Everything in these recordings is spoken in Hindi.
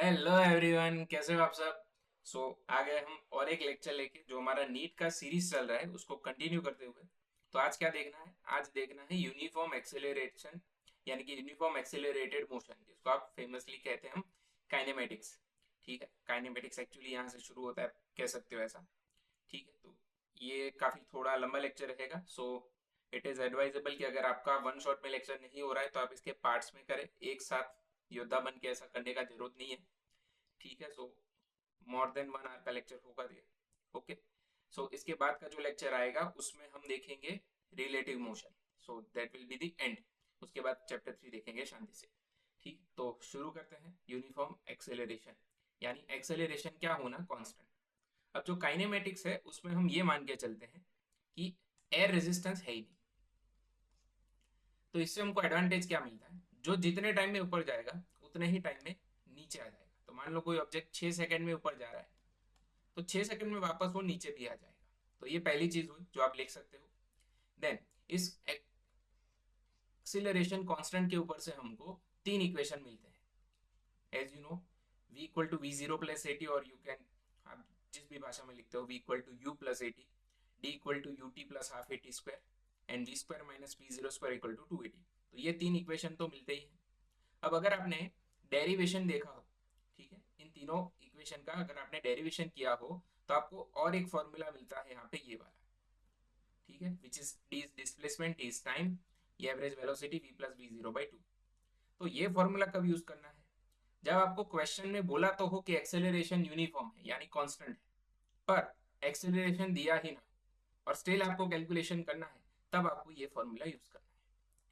हेलो एवरीवन, कैसे हो आप सब। आ गए हम और एक लेक्चर लेके जो हमारा नीट का सीरीज चल रहा है उसको कंटिन्यू करते हुए। तो आज क्या देखना है, आज देखना है यूनिफॉर्म एक्सेलरेशन, यानी कि यूनिफॉर्म एक्सेलरेटेड मोशन, जिसको आप फेमसली कहते हैं हम काइनेमेटिक्स। ठीक है, काइनेमेटिक्स एक्चुअली यहाँ से शुरू होता है, कह सकते हो ऐसा। ठीक है, तो ये काफी थोड़ा लंबा लेक्चर रहेगा। इट इज एडवाइजेबल कि अगर आपका वन शॉट में लेक्चर नहीं हो रहा है तो आप इसके पार्ट्स में करें एक साथ। योद्धा बन के ऐसा करने का जरूरत नहीं है। ठीक है, मोर देन 1 आवर का लेक्चर होगा ये। ओके, इसके बाद का जो लेक्चर आएगा उसमें हम देखेंगे relative motion. That will be the end. उसके बाद चैप्टर 3 देखेंगे शांति से। ठीक, तो शुरू करते हैं। यूनिफॉर्म एक्सेलरेशन यानी एक्सेलरेशन क्या होना, कांस्टेंट। अब जो काइनेमेटिक्स है उसमें हम ये मान के चलते हैं कि एयर रेजिस्टेंस है ही नहीं। तो इससे हमको एडवांटेज क्या मिलता है, जो जितने टाइम में ऊपर जाएगा उतने ही टाइम में नीचे आ जाएगा। तो मान लो कोई ऑब्जेक्ट 6 सेकंड में ऊपर जा रहा है, तो 6 सेकंड में वापस वो नीचे भी आ जाएगा। तो ये पहली चीज हुई जो आप लिख सकते हो। देन इस एक्सिलरेशन कांस्टेंट के ऊपर से हमको तीन इक्वेशन मिलते हैं। As you know, v equal to v zero plus a t, और यू कैन, आप जिस भी भाषा में लिखते हो, v equal to u plus a t, d equal to u t plus half a t square, and v square minus v zero square equal to 280। तो ये तीन इक्वेशन तो मिलते ही हैं। अब अगर आपने डेरिवेशन देखा हो, ठीक है, इन तीनों इक्वेशन का अगर आपने डेरिवेशन किया हो तो आपको और एक फॉर्मूला मिलता है यहाँ पे, ये वाला। ठीक है, which is d is displacement, t is time, ये average velocity v plus v zero by two. तो ये फॉर्मूला कब यूज करना है, जब आपको क्वेश्चन में बोला तो हो कि एक्सेलरेशन यूनिफॉर्म है यानी कांस्टेंट है, पर एक्सेलरेशन दिया ही ना और स्टिल आपको कैलकुलेशन करना है, तब आपको ये फॉर्मूला यूज करना है।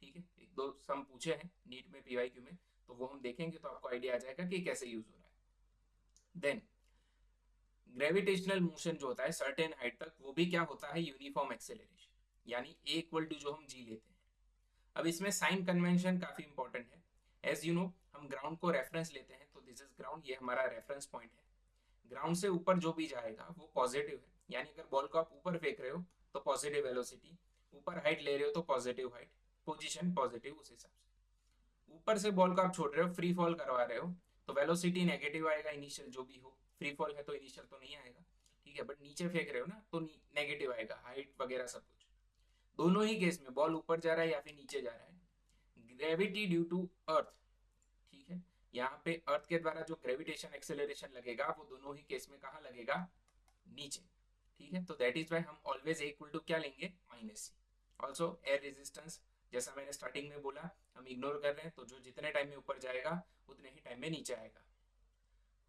ठीक है, एक दो सम पूछे हैं नीट में, पीवाईक्यू में, तो वो हम देखेंगे तो आपको आइडिया आ जाएगा कि कैसे यूज हो रहा है। देन ग्रेविटेशनल मोशन जो होता है सर्टेन हाइट तक, वो भी क्या होता है, यूनिफॉर्म एक्सेलरेशन, यानी ए इक्वल टू जो हम जी लेते हैं। अब इसमें साइन कन्वेंशन काफी इंपॉर्टेंट है। एज यू नो, हम ग्राउंड को रेफरेंस लेते हैं, तो दिस इज ग्राउंड, ये हमारा रेफरेंस पॉइंट है। ग्राउंड से ऊपर जो भी जाएगा वो पॉजिटिव है, यानी अगर बॉल को आप ऊपर फेंक रहे हो तो पॉजिटिव वेलोसिटी, ऊपर हाइट ले रहे हो तो पॉजिटिव हाइट, पोजीशन पॉजिटिव, उस हिसाब से। ऊपर से बॉल को आप छोड़ रहे हो, फ्री फॉल करवा रहे हो, तो वेलोसिटी नेगेटिव आएगा इनिशियल जो भी हो। फ्री फॉल है तो इनिशियल तो नहीं आएगा। ठीक है, बट नीचे फेंक रहे हो ना तो नेगेटिव आएगा, हाइट वगैरह सब कुछ। दोनों ही केस में बॉल ऊपर जा रहा है या फिर नीचे जा रहा है, ग्रेविटी ड्यू टू अर्थ, ठीक है, यहाँ पे अर्थ के द्वारा जो ग्रेविटेशन एक्सेलरेशन लगेगा वो दोनों ही केस में कहाँ लगेगा, नीचे। ठीक है, तो दैट इज वाई हम ऑलवेज इक्वल टू क्या लेंगे, माइनस सी। ऑल्सो एयर रेजिस्टेंस, जैसा मैंने स्टार्टिंग में बोला, हम इग्नोर कर रहे हैं, तो जो जितने टाइम में ऊपर जाएगा उतने ही टाइम में नीचे आएगा।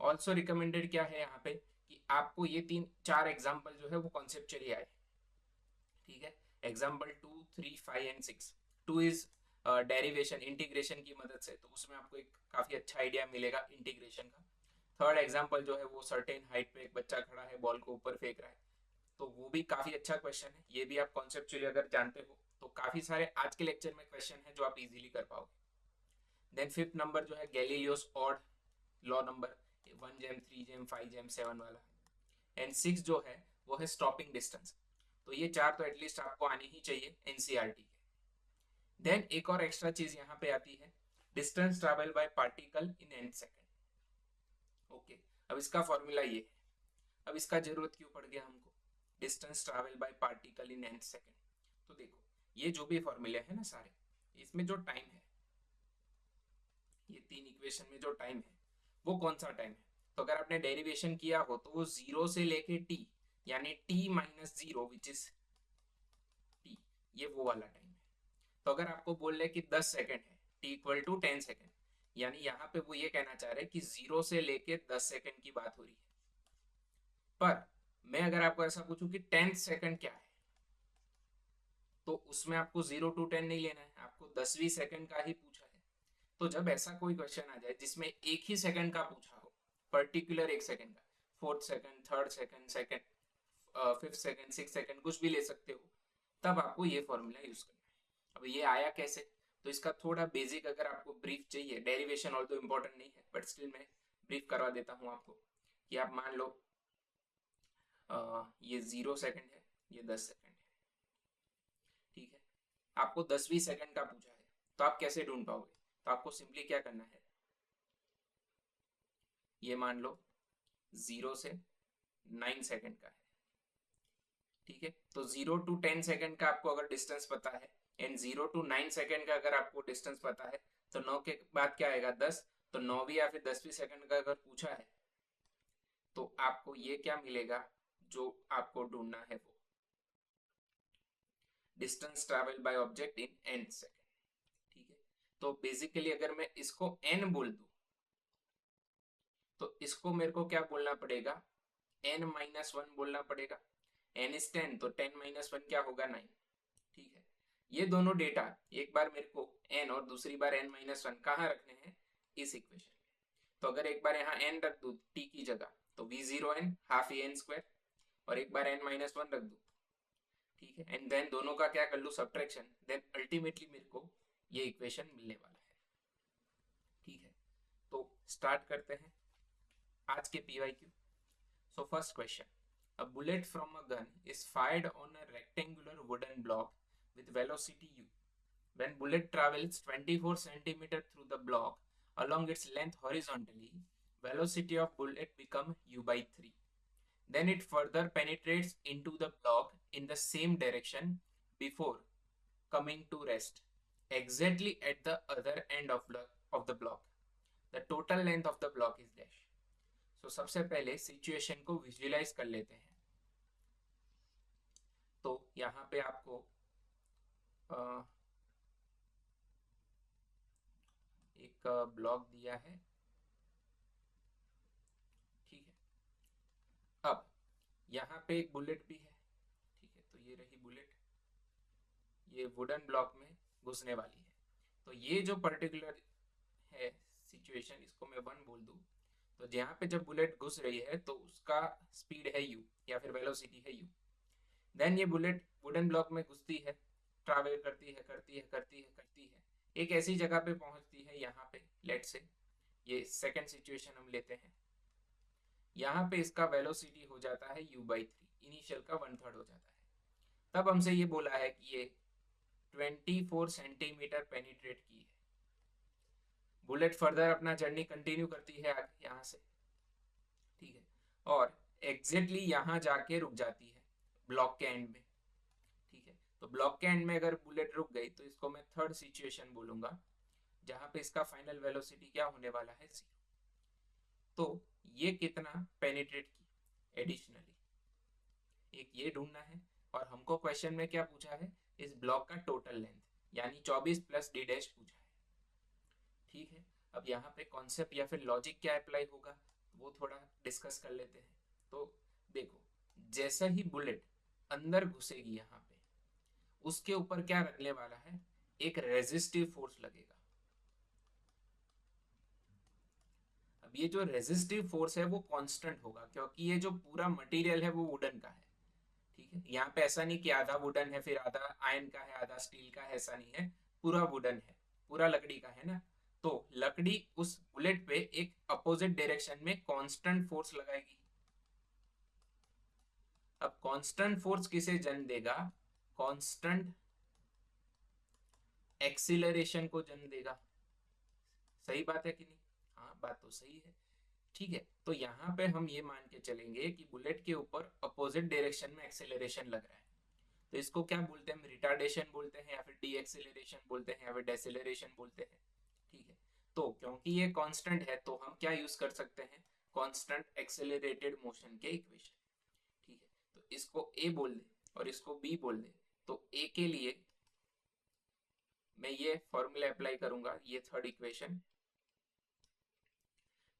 ऑल्सो रिकमेंडेड क्या है यहाँ पे, कि आपको ये तीन चार एग्जाम्पल जो है वो कॉन्सेप्चुअली आए। ठीक है, example 2, 3, 5 and 6। Two is derivation, integration की मदद से, तो उसमें आपको एक काफी अच्छा आइडिया मिलेगा इंटीग्रेशन का। थर्ड एग्जाम्पल जो है वो सर्टेन हाइट पे एक बच्चा खड़ा है, बॉल को ऊपर फेंक रहा है, तो वो भी काफी अच्छा क्वेश्चन है। ये भी आप कॉन्सेप्चुअली अगर जानते हो तो काफी सारे आज के लेक्चर में क्वेश्चन है जो आप इजीली कर पाओगे। देन फिफ्थ नंबर जो है गैलीलियोस ऑड लॉ नंबर, 1 जेम 3 जेम 5 जेम 7 वाला। एंड सिक्स जो है वो है स्टॉपिंग डिस्टेंस। तो ये चार तो एटलीस्ट आपको आनी ही चाहिए एनसीईआरटी के। देन एक और एक्स्ट्रा चीज यहाँ पे आती है, distance travel bye particle in an second. Okay, अब इसका फॉर्मूला ये है। अब इसका जरूरत क्यों पड़ गया हमको, distance travel bye particle in an second. तो देखो, ये जो भी फॉर्मूले है ना सारे, इसमें जो टाइम है, ये तीन इक्वेशन में जो टाइम है वो कौन सा टाइम है, तो अगर आपने डेरिवेशन किया हो तो वो जीरो से लेके टी, यानी T minus zero which is T, ये वो वाला टाइम है। तो अगर आपको बोल रहे कि 10 सेकेंड है, टी इक्वल टू 10 सेकेंड, यानी यहाँ पे वो ये कहना चाह रहे हैं कि 0 से लेके 10 सेकेंड की बात हो रही है। पर मैं अगर आपको ऐसा पूछूं कि 10 सेकेंड क्या है, तो उसमें आपको 0 to 10 नहीं लेना है, आपको 10वीं सेकंड का ही पूछा है। तो जब ऐसा कोई क्वेश्चन आ जाए जिसमें एक ही सेकंड का पूछा हो, पर्टिकुलर एक सेकंड का, fourth second, third second, second, fifth second, six second, कुछ भी ले सकते हो, तब आपको ये फॉर्मूला यूज करना है। अब ये आया कैसे, तो इसका थोड़ा बेसिक अगर आपको ब्रीफ चाहिए, डेरिवेशन और तो इम्पोर्टेंट नहीं है बट स्टिल मैं ब्रीफ करवा देता हूँ आपको। कि आप मान लो ये 0 सेकंड है, ये 10 सेकंड है। ठीक है, आपको 10वीं सेकंड का पूछा है, तो आप कैसे ढूंढ पाओगे, तो आपको सिंपली क्या करना है, ये मान लो 0 से 9 सेकंड का है, ठीक है। तो 0 to 10 सेकंड का आपको अगर डिस्टेंस पता है एंड 0 to 9 सेकंड का अगर आपको डिस्टेंस पता है, तो 9 के बाद क्या आएगा 10, तो 9वीं या फिर 10वीं सेकंड का अगर पूछा है तो आपको ये क्या मिलेगा, जो आपको ढूंढना है वो distance travel by object in an second, ठीक है। तो बेसिकली अगर मैं इसको n बोल दूं तो इसको मेरे को क्या बोलना पड़ेगा, n-1 बोलना पड़ेगा। n is 10 तो 10-1 क्या होगा 9, ठीक है। ये दोनों डेटा एक बार मेरे को n और दूसरी बार n-1 कहाँ रखने हैं, इस इक्वेशन में। तो अगर एक बार यहाँ n रख दूं t की जगह तो v0n half A N square, और एक बार n-1 रख दूं, ठीक है, एंड देन दोनों का क्या कर लूं सब्ट्रैक्शन, देन अल्टीमेटली मेरे को ये इक्वेशन मिलने वाला है, ठीक है। तो स्टार्ट करते हैं आज के PYQ। So first question, a bullet from a gun is fired on a rectangular wooden block with velocity u. When bullet travels 24 centimeter through the block along its length horizontally, velocity of bullet become u by 3. Then it further penetrates into the block in the same direction before coming to rest exactly at the other end of the block. The total length of the block is dash. तो सबसे पहले सिचुएशन को विजुअलाइज कर लेते हैं। तो यहाँ पे आपको एक ब्लॉक दिया है, ठीक है। अब यहाँ पे एक बुलेट भी है, ठीक है। तो ये रही बुलेट, ये वुडन ब्लॉक में घुसने वाली है। तो ये जो पर्टिकुलर है सिचुएशन, इसको मैं 1 बोल दूं, तो जहाँ पे जब बुलेट घुस रही है तो उसका स्पीड है u या फिर वेलोसिटी है u। देन ये बुलेट वुडन ब्लॉक में घुसती है, ट्रैवल करती है करती है करती है करती है, एक ऐसी जगह पे पहुंचती है, यहाँ पे लेट से ये सेकंड सिचुएशन हम लेते हैं, यहाँ पे इसका वेलोसिटी हो जाता है u by 3, इनिशियल का 1/3 हो जाता है। तब हमसे ये बोला है कि ये 24 सेंटीमीटर पेनिट्रेट की है। बुलेट फर्दर अपना जर्नी कंटिन्यू करती है आगे यहाँ से, ठीक है, और एग्जैक्टली यहाँ जाके रुक जाती है ब्लॉक के एंड में, ठीक है। तो ब्लॉक के एंड में अगर बुलेट रुक गई तो इसको मैं थर्ड सिचुएशन बोलूंगा, जहां पे इसका फाइनल वेलोसिटी क्या होने वाला है 0। तो ये कितना पेनिट्रेट की एडिशनली, एक ये ढूंढना है, और हमको क्वेश्चन में क्या पूछा है, इस ब्लॉक का टोटल लेंथ यानी 24 प्लस d डैश पूछा है, ठीक है। अब यहाँ पे कॉन्सेप्ट या फिर लॉजिक क्या अप्लाई होगा वो थोड़ा डिस्कस कर लेते हैं। तो देखो, जैसा ही बुलेट अंदर घुसेगी यहाँ पे, उसके ऊपर क्या लगने वाला है, एक रेजिस्टिव फोर्स लगेगा। अब ये जो रेजिस्टिव फोर्स है वो कांस्टेंट होगा, क्योंकि ये जो पूरा मटेरियल है वो वुडन का है, ठीक है। यहाँ पे ऐसा नहीं कि आधा वुडन है फिर आधा आयरन का है आधा स्टील का है, ऐसा नहीं है, पूरा वुडन है, पूरा लकड़ी का है ना। तो लकड़ी उस बुलेट पे एक अपोजिट डायरेक्शन में कांस्टेंट फोर्स लगाएगी। अब कांस्टेंट फोर्स किसे जन्म देगा, कांस्टेंट एक्सीलरेशन को जन्म देगा। सही बात है कि नहीं, हाँ बात तो सही है, ठीक है। तो यहाँ पे हम ये मान के चलेंगे कि बुलेट के ऊपर अपोजिट डायरेक्शन में एक्सेलरेशन लग रहा है, तो इसको क्या बोलते हैं, हम रिटार्डेशन बोलते हैं या फिर डी एक्सेलरेशन बोलते हैं या फिर डेसेलरेशन बोलते हैं, ठीक है। तो क्योंकि ये कांस्टेंट है तो हम क्या यूज कर सकते हैं, कांस्टेंट एक्सेलरेटेड मोशन के इक्वेशन, ठीक है। तो इसको ए बोल दे और इसको बी बोल दे, तो ए के लिए मैं ये फॉर्मूला अप्लाई करूंगा, ये थर्ड इक्वेशन,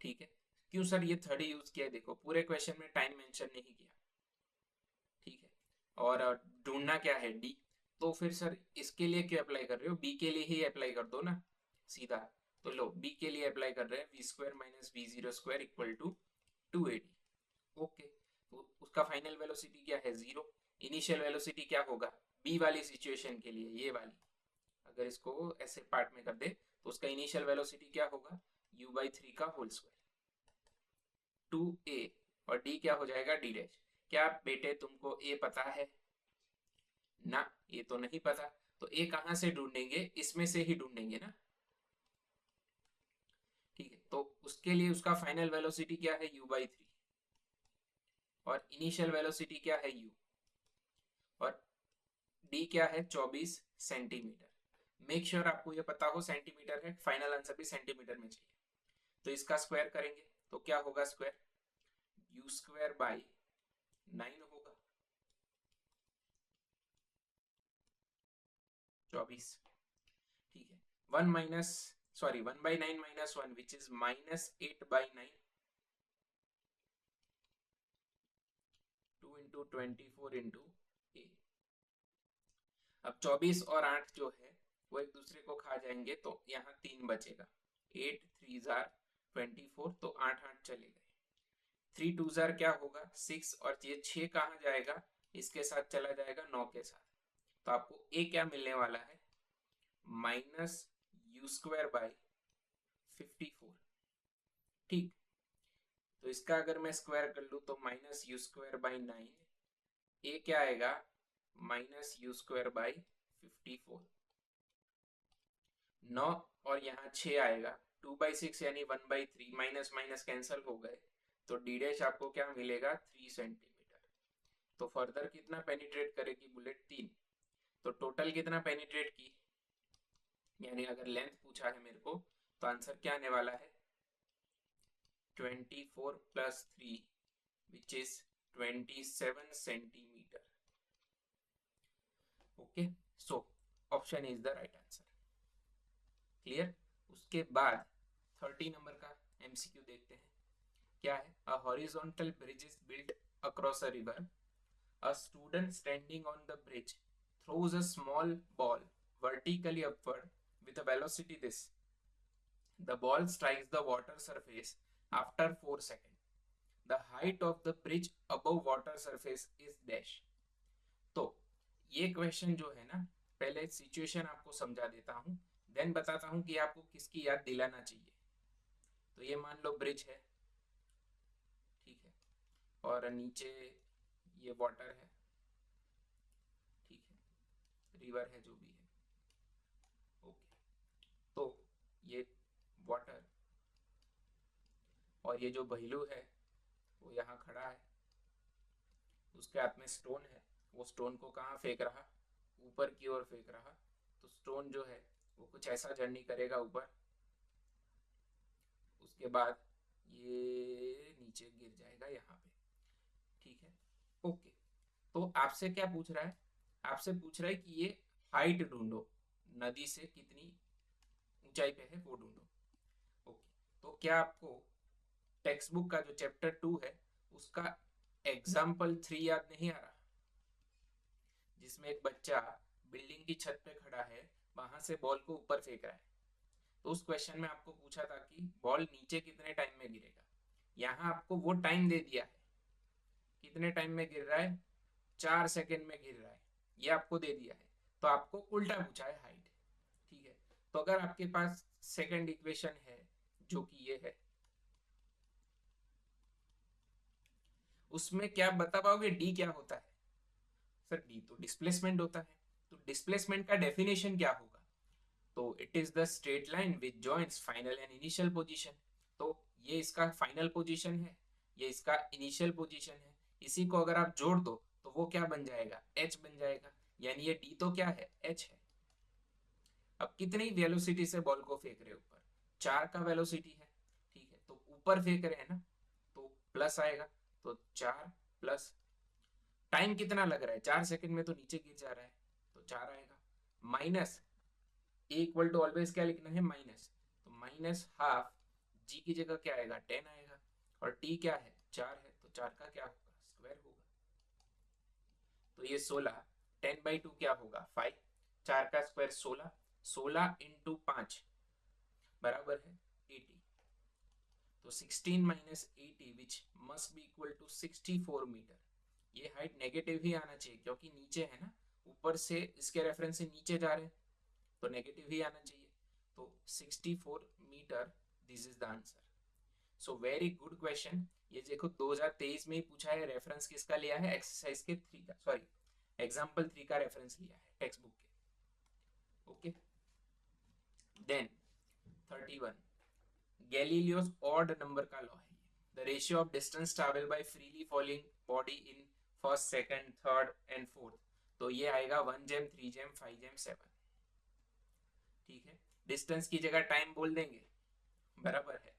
ठीक है। क्यों सर ये थर्ड यूज किया, देखो पूरे क्वेश्चन में टाइम मेंशन नहीं किया, ठीक है। और ढूंढना क्या है डी, तो फिर सर इसके लिए क्यों अप्लाई कर रहे हो, बी के लिए ही अप्लाई कर दो ना सीधा। तो लो बी के लिए अप्लाई कर रहे हैं, v square minus v zero square equal to 280, okay. तो उसका फाइनल वेलोसिटी क्या है 0, इनिशियल वेलोसिटी क्या होगा बी वाली सिचुएशन के लिए, ये वाली अगर इसको ऐसे पार्ट में कर दे तो उसका इनिशियल वेलोसिटी क्या होगा u by 3 का होल स्क्वायर 2a, और d क्या हो जाएगा d डैश। क्या बेटे तुमको a पता है ना, ये तो नहीं पता, तो a कहां से ढूंढेंगे, इसमें से ही ढूंढेंगे ना, ठीक है। तो उसके लिए उसका फाइनल वेलोसिटी क्या है, u/3, और इनिशियल वेलोसिटी क्या है u, और d क्या है 24 सेंटीमीटर। मेक श्योर आपको ये पता हो सेंटीमीटर है, फाइनल आंसर भी सेंटीमीटर में चाहिए। तो इसका स्क्वायर करेंगे तो क्या होगा, स्क्वायर u²/9 होगा, 24। ठीक है, 1/9 minus 1 which is -8/9, 2 into 24 into a. अब 24 और 8 जो है वो एक दूसरे को खा जाएंगे, तो यहाँ 3 बचेगा, 8 3 जार 24, तो 8 8 चले गए, 3 2 जार क्या होगा 6, और ये 6 कहाँ जाएगा, इसके साथ चला जाएगा 9 के साथ। तो आपको ए क्या मिलने वाला है, -u²/54। ठीक, तो इसका अगर मैं स्क्वायर कर लूं तो -u²/9, ए क्या आएगा -u²/54, 9 और यहाँ 6 आएगा, 2/6 यानी 1/3, माइनस माइनस कैंसल हो गए, तो डी डैश आपको क्या मिलेगा 3 सेंटीमीटर। तो फर्दर कितना पेनिट्रेट करेगी बुलेट, 3। तो टोटल कितना पेनिट्रेट की, यानी अगर लेंथ पूछा है मेरे को तो आंसर क्या आने वाला है 24 + 3 which is 27 centimetre. Okay, so option is the right answer. Clear. उसके बाद 30 नंबर का एमसीक्यू देखते हैं, क्या है, a horizontal bridge is built across a river, a student standing on the bridge throws a small ball vertically upward with a velocity this. The ball strikes the water surface after 4 seconds. The height of the bridge above water surface is dash. तो ये क्वेश्चन जो है ना, पहले सिचुएशन आपको समझा देता हूँ, देन बताता हूँ कि आपको किसकी याद दिलाना चाहिए। तो ये मान लो ब्रिज है, ठीक है, और नीचे ये वाटर है, ठीक है, रिवर है जो भी है, ओके। तो ये वाटर, और ये जो बहलू है वो यहाँ खड़ा है, उसके हाथ में स्टोन है, वो स्टोन को कहाँ फेंक रहा, ऊपर की ओर फेंक रहा। तो स्टोन जो है वो कुछ ऐसा जर्नी करेगा ऊपर, उसके बाद ये नीचे गिर जाएगा यहाँ पे, ठीक है, ओके। तो आपसे क्या पूछ रहा है, आपसे पूछ रहा है कि ये हाइट ढूंढो, नदी से कितनी ऊंचाई पे है वो ढूंढो, ओके। तो क्या आपको टेक्स्ट बुक का जो चैप्टर 2 है उसका एग्जाम्पल 3 याद नहीं आ रहा, जिसमें एक बच्चा बिल्डिंग की छत पे खड़ा है, वहां से बॉल को ऊपर फेंक रहा है। तो उस क्वेश्चन में आपको पूछा था कि बॉल नीचे कितने टाइम में गिरेगा, यहाँ आपको वो टाइम दे दिया है, कितने टाइम में गिर रहा है, 4 सेकेंड में गिर रहा है, ये आपको दे दिया है। तो आपको उल्टा पूछा है हाइट, ठीक है। तो अगर आपके पास सेकंड इक्वेशन है जो कि ये है, उसमें क्या बता पाओगे डी क्या होता है, सर डी तो डिस्प्लेसमेंट होता है। तो डिस्प्लेसमेंट का डेफिनेशन क्या होगा, तो it is the straight line which joints final and initial position. तो ये इसका फाइनल पोजीशन है, ये इसका इनिशियल पोजीशन है, इसी को अगर आप जोड़ दो तो वो क्या बन जाएगा, एच बन जाएगा, यानी ये डी तो क्या है, एच है। अब कितनी वेलोसिटी से बॉल को फेंक रहे ऊपर, 4 का वेलोसिटी है, ठीक है, तो ऊपर फेंक रहे हैं ना, तो प्लस आएगा, तो 4 प्लस टाइम कितना लग रहा है, 4 सेकंड में तो नीचे गिर जा रहा है, तो 4 आएगा, minus a equal to always क्या लिखना है माइनस, तो -12 जी की जगह क्या आएगा 10 आएगा, और टी क्या है 4 है, तो 4 का क्या होगा स्क्वायर होगा। तो ये 16, 10/2 क्या होगा 5, 4 का स्क्वायर 16, 16 इंटू 5 बराबर है 80। तो 16 minus 80 which must be equal to 64 metre. ये हाइट नेगेटिव ही आना चाहिए क्योंकि नीचे है ना, ऊपर से इसके रेफरेंस से नीचे जा रहे हैं, तो नेगेटिव ही आना चाहिए। तो 64 metre, this is the answer. So very good question. ये देखो 2023 में ही पूछा है, रेफरेंस किसका लिया है, एक्सरसाइज के 3 का, सॉरी एग्जाम्पल 3 का रेफरेंस लिया है टेक्स्ट बुक के, okay. Then 31, Galileo's odd number का लॉ है। The ratio of distance travel by freely falling body in first, second, third and fourth, तो ये आएगा 1 जेम, 3 जेम, 5 जेम, 7। ठीक है, डिस्टेंस की जगह टाइम बोल देंगे, बराबर है,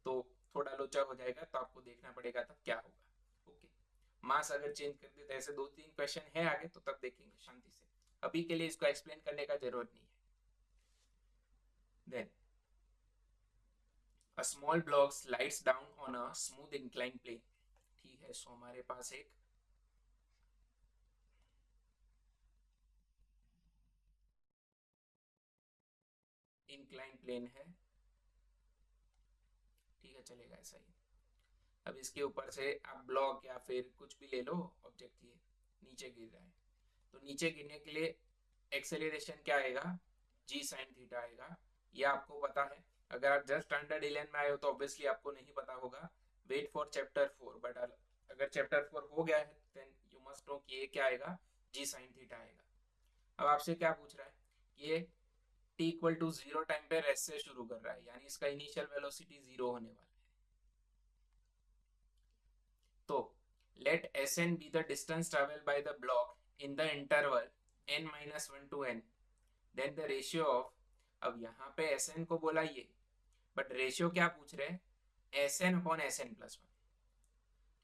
तो थोड़ा लोचा हो जाएगा, तो आपको देखना पड़ेगा तब क्या होगा। ओके, मास अगर चेंज कर दे तो ऐसे 2-3 क्वेश्चन है आगे, तो तब देखेंगे शांति से, अभी के लिए इसको एक्सप्लेन करने का जरूरत नहीं है। Then a small block slides down on a smooth inclined plane। ठीक है, सो हमारे पास एक इंक्लाइन प्लेन है। ठीक है, चलेगा ऐसा ही। अब इसके ऊपर से आप ब्लॉक या फिर कुछ भी ले लो ऑब्जेक्ट, ये नीचे गिर रहा है, तो नीचे गिरने के लिए एक्सेलरेशन क्या आएगा, जी साइन थीटा आएगा। ये आपको पता है, अगर आप जस्ट स्टैंडर्ड 11 में आए हो तो ऑब्वियसली आपको नहीं पता होगा, वेट फॉर चैप्टर 4, बट अगर चैप्टर 4 हो गया है देन यू मस्ट नो कि ये क्या आएगा, जी साइन थीटा आएगा। अब आपसे क्या पूछ रहा है, ये t इक्वल टू 0 टाइम पे रेस्ट से शुरू कर रहा है, यानी इसका इनिशियल वेलोसिटी 0 होने वाला है। तो let Sn be the distance traveled by the block in the interval n-1 to n, then the ratio of, अब यहाँ पे Sn को बोला ये, बट रेशियो क्या पूछ रहे हैं, Sn अपॉन Sn प्लस 1।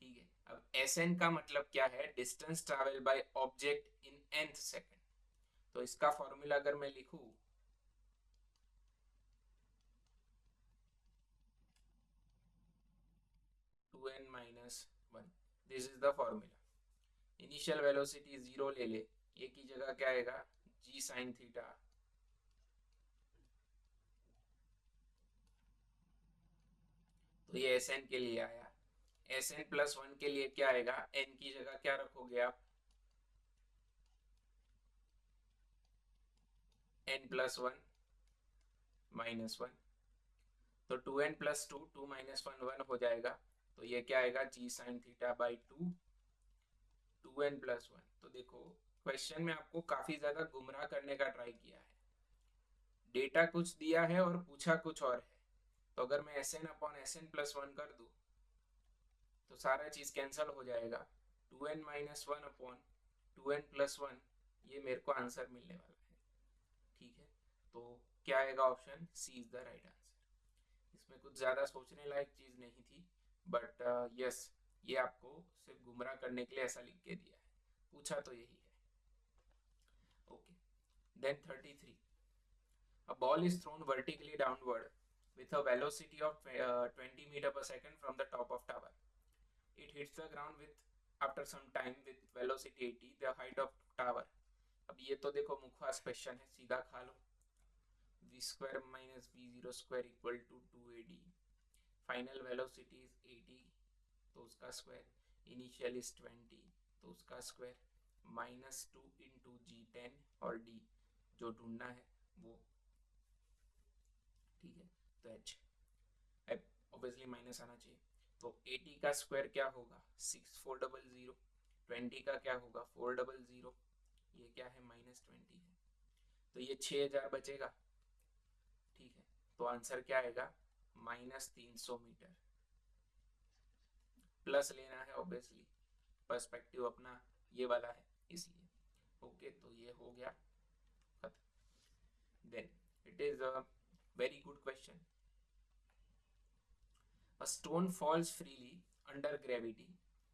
ठीक है, अब Sn का मतलब क्या है, distance travel by object in nth second, तो इसका फॉर्मूला अगर मैं लिखूं, 2n-1, this is the formula. Initial velocity 0 ले ले, ये की जगह क्या आएगा, जी साइन थीटा, तो ये Sn के लिए आया। Sn प्लस 1 के लिए क्या आएगा, n की जगह क्या रखोगे आप, n प्लस 1 माइनस 1, तो 2n प्लस 2, 2 माइनस 1 1 हो जाएगा, तो ये क्या आएगा, g sine theta by 2, 2n plus 1। तो देखो क्वेश्चन में आपको काफी ज्यादा गुमराह करने का ट्राई किया है, डेटा कुछ दिया है और पूछा कुछ और है। तो अगर मैं Sn अपॉन Sn प्लस 1 कर दूं तो सारा चीज कैंसिल हो जाएगा, 2n-1 अपॉन 2n प्लस 1, ये मेरे को आंसर मिलने वाला है। ठीक है, तो क्या आएगा, option C is the right answer. इसमें कुछ ज्यादा सोचने लायक चीज नहीं थी, बट यस, ये आपको सिर्फ गुमराह करने के लिए ऐसा लिख के दिया है, पूछा तो यही है। Okay, then 33, a ball is thrown vertically downward with a velocity of 20 meter per second from the top of tower. It hits the ground with after some time with velocity 80, the height of tower। अब ये तो देखो मुखवास क्वेश्चन है, सीधा खा लो, v square minus v0 square equal to 2ad, final velocity is 80 तो उसका स्क्वायर, इनिशियल इज 20 तो उसका स्क्वायर, माइनस 2 इंटू g10 और d जो ढूंढना है वो। ठीक है, तो h ऑब्वियसली माइनस आना चाहिए, तो 80 का स्क्वायर क्या होगा, 6400, 20 का क्या होगा 400, ये क्या है -20 है, तो ये 6000 बचेगा। ठीक है, तो आंसर क्या आएगा, -300 मीटर। प्लस लेना है ऑब्वियसली, पर्सपेक्टिव अपना ये वाला है इसलिए। ओके, तो ये हो गया खत्म। Then it is a very good question. A stone falls freely under gravity.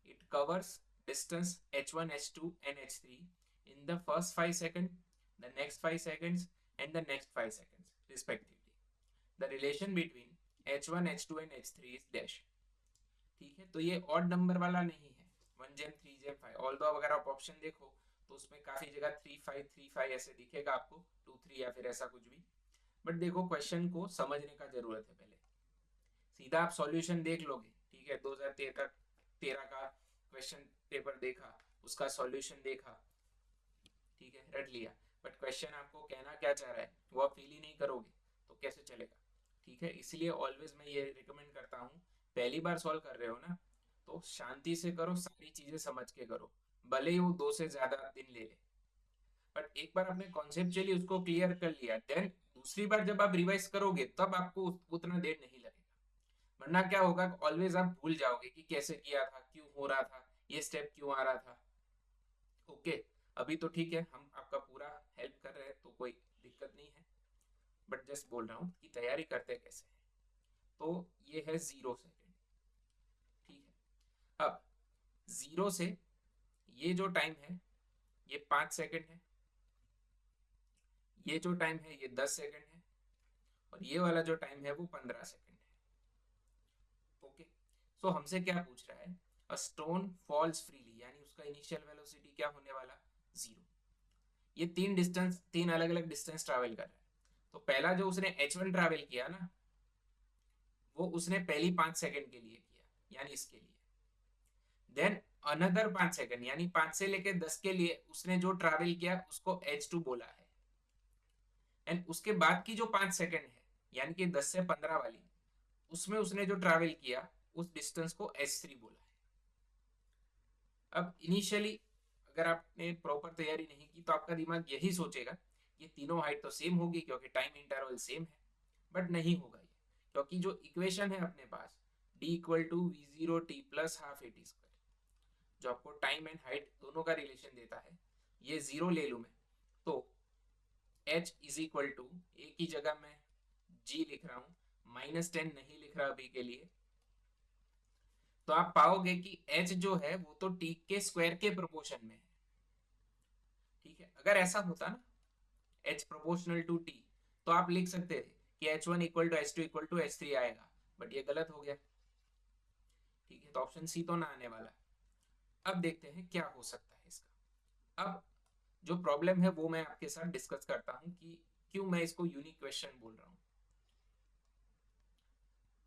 It covers distance h1, h2 and h3 in the first 5 seconds, the next 5 seconds and the next 5 seconds respectively. The relation between h1, h2 and h3 is dash। ठीक है, तो ये ऑड नंबर वाला नहीं है, 1 जेम 3 जेम 5, ऑल्दो अगर आप ऑप्शन देखो तो उसमें काफी जगह 3 5 3 5 ऐसे दिखेगा आपको, 2 3 या फिर ऐसा कुछ भी, बट देखो क्वेश्चन को समझने का जरूरत है, पहले सीधा आप सॉल्यूशन देख लोगे। ठीक है, 2013 का क्वेश्चन पेपर देखा, उसका सॉल्यूशन देखा, ठीक है, रट लिया, बट क्वेश्चन आपको कहना क्या चाह रहा है वो आप फील ही नहीं करोगे तो कैसे चलेगा। ठीक है, इसलिए ऑलवेज मैं ये रिकमेंड करता हूँ, पहली बार सॉल्व कर रहे हो ना तो शांति से करो, सारी चीजें समझ के करो, भले ही वो 2 से ज्यादा दिन ले ले, बट एक बार आपने कॉन्सेप्चुअली उसको क्लियर कर लिया, देन दूसरी बार जब आप रिवाइज करोगे तब आपको उतना देर नहीं लगेगा। वरना क्या होगा, ऑलवेज आप भूल जाओगे कि कैसे किया था, क्यों हो रहा था, ये स्टेप क्यों आ रहा था। ओके, अभी तो ठीक है, हम आपका पूरा हेल्प कर रहे हैं तो कोई दिक्कत नहीं है, बट जस्ट बोल रहा हूँ कि तैयारी करते कैसे है। तो ये है 0 सेकेंड, ठीक है। अब 0 से ये जो टाइम है ये 5 सेकेंड है, ये जो टाइम है ये 10 सेकेंड है, और ये वाला जो टाइम है वो 15 सेकेंड है। ओके, सो हमसे क्या पूछ रहा है, अ स्टोन फॉल्स फ्रीली, यानी उसका इनिशियल वेलोसिटी क्या होने वाला, 0। ये तीन अलग अलग डिस्टेंस ट्रैवल कर रहा है। तो पहला जो उसने h1 ट्रैवल किया ना, वो उसने पहली 5 सेकेंड के लिए किया, यानी इसके लिए। देन अनदर 5 सेकेंड, यानी 5 से लेके 10 के लिए उसने जो ट्रैवल किया उसको h2 बोला है। एंड उसके बाद की जो 5 सेकेंड है, यानी कि 10 से 15 वाली, उसमें उसने जो ट्रैवल किया उस डिस्टेंस को h3 बोला है। अब इनिशियली अगर आपने प्रॉपर तैयारी नहीं की तो आपका दिमाग यही सोचेगा ये तीनों हाइट तो सेम होगी क्योंकि टाइम इंटरवल सेम है, बट नहीं होगा ये, क्योंकि जो इक्वेशन है अपने पास d equal to v zero t plus half a t square, जो आपको टाइम एंड हाइट दोनों का रिलेशन देता है, ये 0 ले लूं मैं तो h इज इक्वल टू, ए की जगह मैं g लिख रहा हूं, -10 नहीं लिख रहा अभी के लिए, तो आप पाओगे कि h जो है वो तो t के स्क्वायर के प्रोपोर्शन में है। ठीक है, अगर ऐसा होता ना h प्रोपोर्शनल टू t, तो आप लिख सकते थे कि h1 equal to h2 equal to h3 आएगा, बट ये गलत हो गया। ठीक है, तो ऑप्शन सी तो ना आने वाला। अब देखते हैं क्या हो सकता है इसका। अब जो प्रॉब्लम है वो मैं आपके साथ डिस्कस करता हूं कि क्यों मैं इसको यूनिक क्वेश्चन बोल रहा हूं।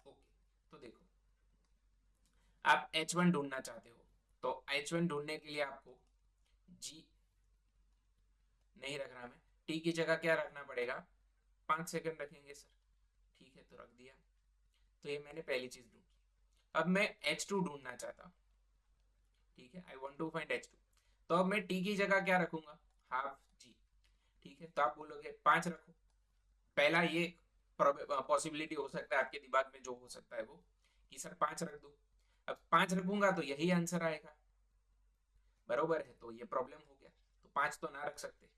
ओके, तो देखो, आप h1 ढूंढना चाहते हो, तो h1 ढूंढने के लिए आपको g नहीं रख रहा मैं, t की जगह क्या रखना पड़ेगा, 5 सेकंड रखेंगे सर। ठीक है, तो रख दिया। तो ये मैंने पहली चीज ढूंढी। अब मैं h2 ढूंढना चाहता हूँ। ठीक है, I want to find h2। तो अब मैं t की जगह क्या रखूंगा, हाफ g। ठीक है, तो आप बोलोगे 5 रखो। पहला ये पॉसिबिलिटी हो सकता है आपके दिमाग में, जो हो सकता है वो कि सर 5 रख दो। अब 5 रखूंगा तो यही आंसर आएगा, बरोबर है, तो ये प्रॉब्लम हो गया। तो 5 तो ना रख सकते।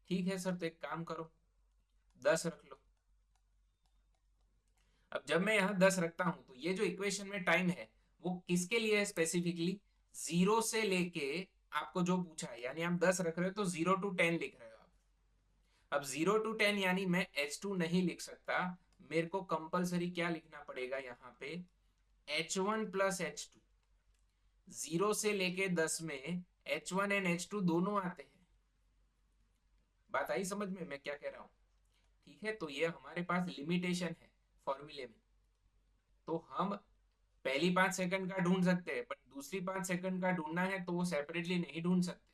ठीक है सर, तो एक काम करो, 10 रख लो। अब जब मैं यहाँ 10 रखता हूं तो ये जो इक्वेशन में टाइम है वो किसके लिए है स्पेसिफिकली, 0 से लेके, आपको जो पूछा है, यानी आप 10 रख रहे हो तो 0 to 10 लिख रहे हो आप। अब 0 to 10 यानी मैं h2 नहीं लिख सकता, मेरे को कंपलसरी क्या लिखना पड़ेगा यहाँ पे, h1 प्लस h2। 0 से लेके 10 में h1 एंड h2 दोनों आते हैं। बात आई समझ में मैं क्या कह रहा हूँ। ठीक है, तो ये हमारे पास लिमिटेशन है फॉर्मूले में। तो हम पहली 5 सेकंड का ढूंढ सकते हैं, बट दूसरी 5 सेकंड का ढूंढना है तो वो सेपरेटली नहीं ढूंढ सकते।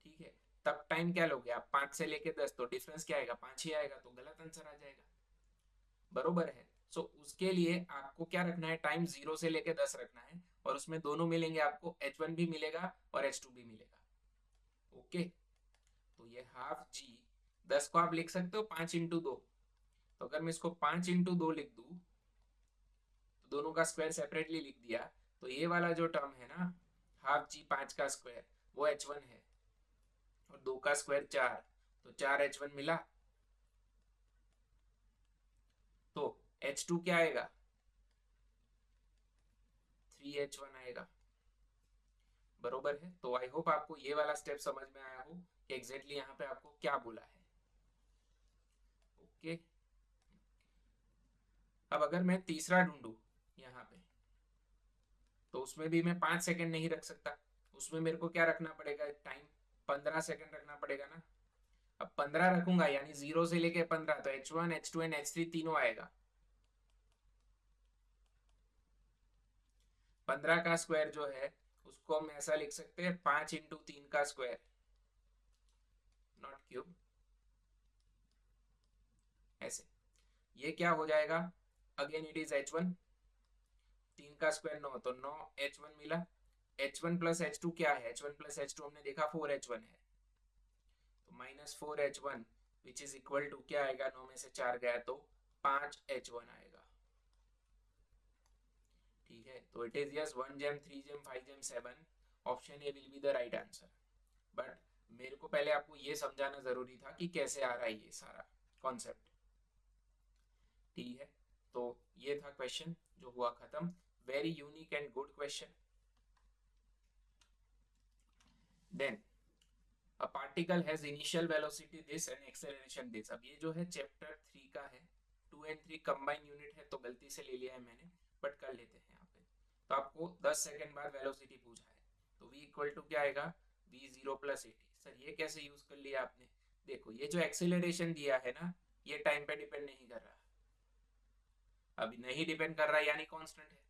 ठीक है, तब टाइम क्या लोगे आप, 5 से लेके 10, तो डिफरेंस क्या आएगा, 5 ही आएगा, तो गलत आंसर आ जाएगा, बरोबर है। सो उसके लिए आपको क्या रखना है, टाइम 0 से लेके 10 रखना है, और उसमें दोनों मिलेंगे, आपको h1 भी मिलेगा और h2 भी मिलेगा। ओके, तो ये हाफ जी, 10 को आप लिख सकते हो 5 into 2। तो अगर मैं इसको 5 into 2 लिख दूं, तो दोनों का स्क्वायर सेपरेटली लिख दिया, तो ये वाला जो टर्म है ना, हाफ जी 5 का स्क्वायर, वो h1 है, और 2 का स्क्वायर 4, तो 4h1 मिला। तो h2 क्या आएगा, 3h1 आएगा, बरोबर है। तो आई होप आपको ये वाला स्टेप समझ में आया हो कि एग्जैक्टली यहाँ पे आपको क्या बोला है। ओके, अब अगर मैं तीसरा ढूंढू यहाँ पे, तो उसमें भी मैं 5 सेकंड नहीं रख सकता, उसमें मेरे को क्या रखना पड़ेगा, टाइम 15 सेकंड रखना पड़ेगा ना। अब 15 रखूंगा यानी 0 से लेके 15, तो h1 h2 एंड h3 तीनों आएगा। 15 का स्क्वायर जो है उसको हम ऐसा लिख सकते हैं, 5 into 3 का स्क्वायर, नॉट क्यूब, ऐसे। ये क्या हो जाएगा, अगेन इट इज h1, 3 का स्क्वायर 9, तो 9h1 मिला। h1 प्लस h2 क्या है, h1 प्लस h2 हमने देखा 4h1 है, तो -4h1 which is equal to क्या आएगा, 9 में से 4 गया तो 5h1 आएगा। ठीक है, तो इट इज यस 1 जेम 3 जेम 5 जेम 7, option A will be the right answer. But मेरे को पहले आपको ये समझाना जरूरी था कि कैसे आ रहा है ये सारा कॉन्सेप्ट, ठीक है। तो ये था क्वेश्चन जो हुआ खत्म, very unique and good question. Then a particle has initial velocity this and acceleration this। अब ये जो है चैप्टर 3 का है, 2 एंड 3 कंबाइन यूनिट है, तो गलती से ले लिया है मैंने, बट कर लेते हैं यहाँ पे। तो आपको 10 सेकंड बाद वेलोसिटी पूछा है, तो v इक्वल टू क्या आएगा, v0 प्लस 80। सर ये कैसे यूज कर लिया आपने, देखो ये जो एक्सीलरेशन दिया है ना, ये टाइम पे डिपेंड नहीं कर रहा, अभी नहीं डिपेंड कर रहा यानी कांस्टेंट है,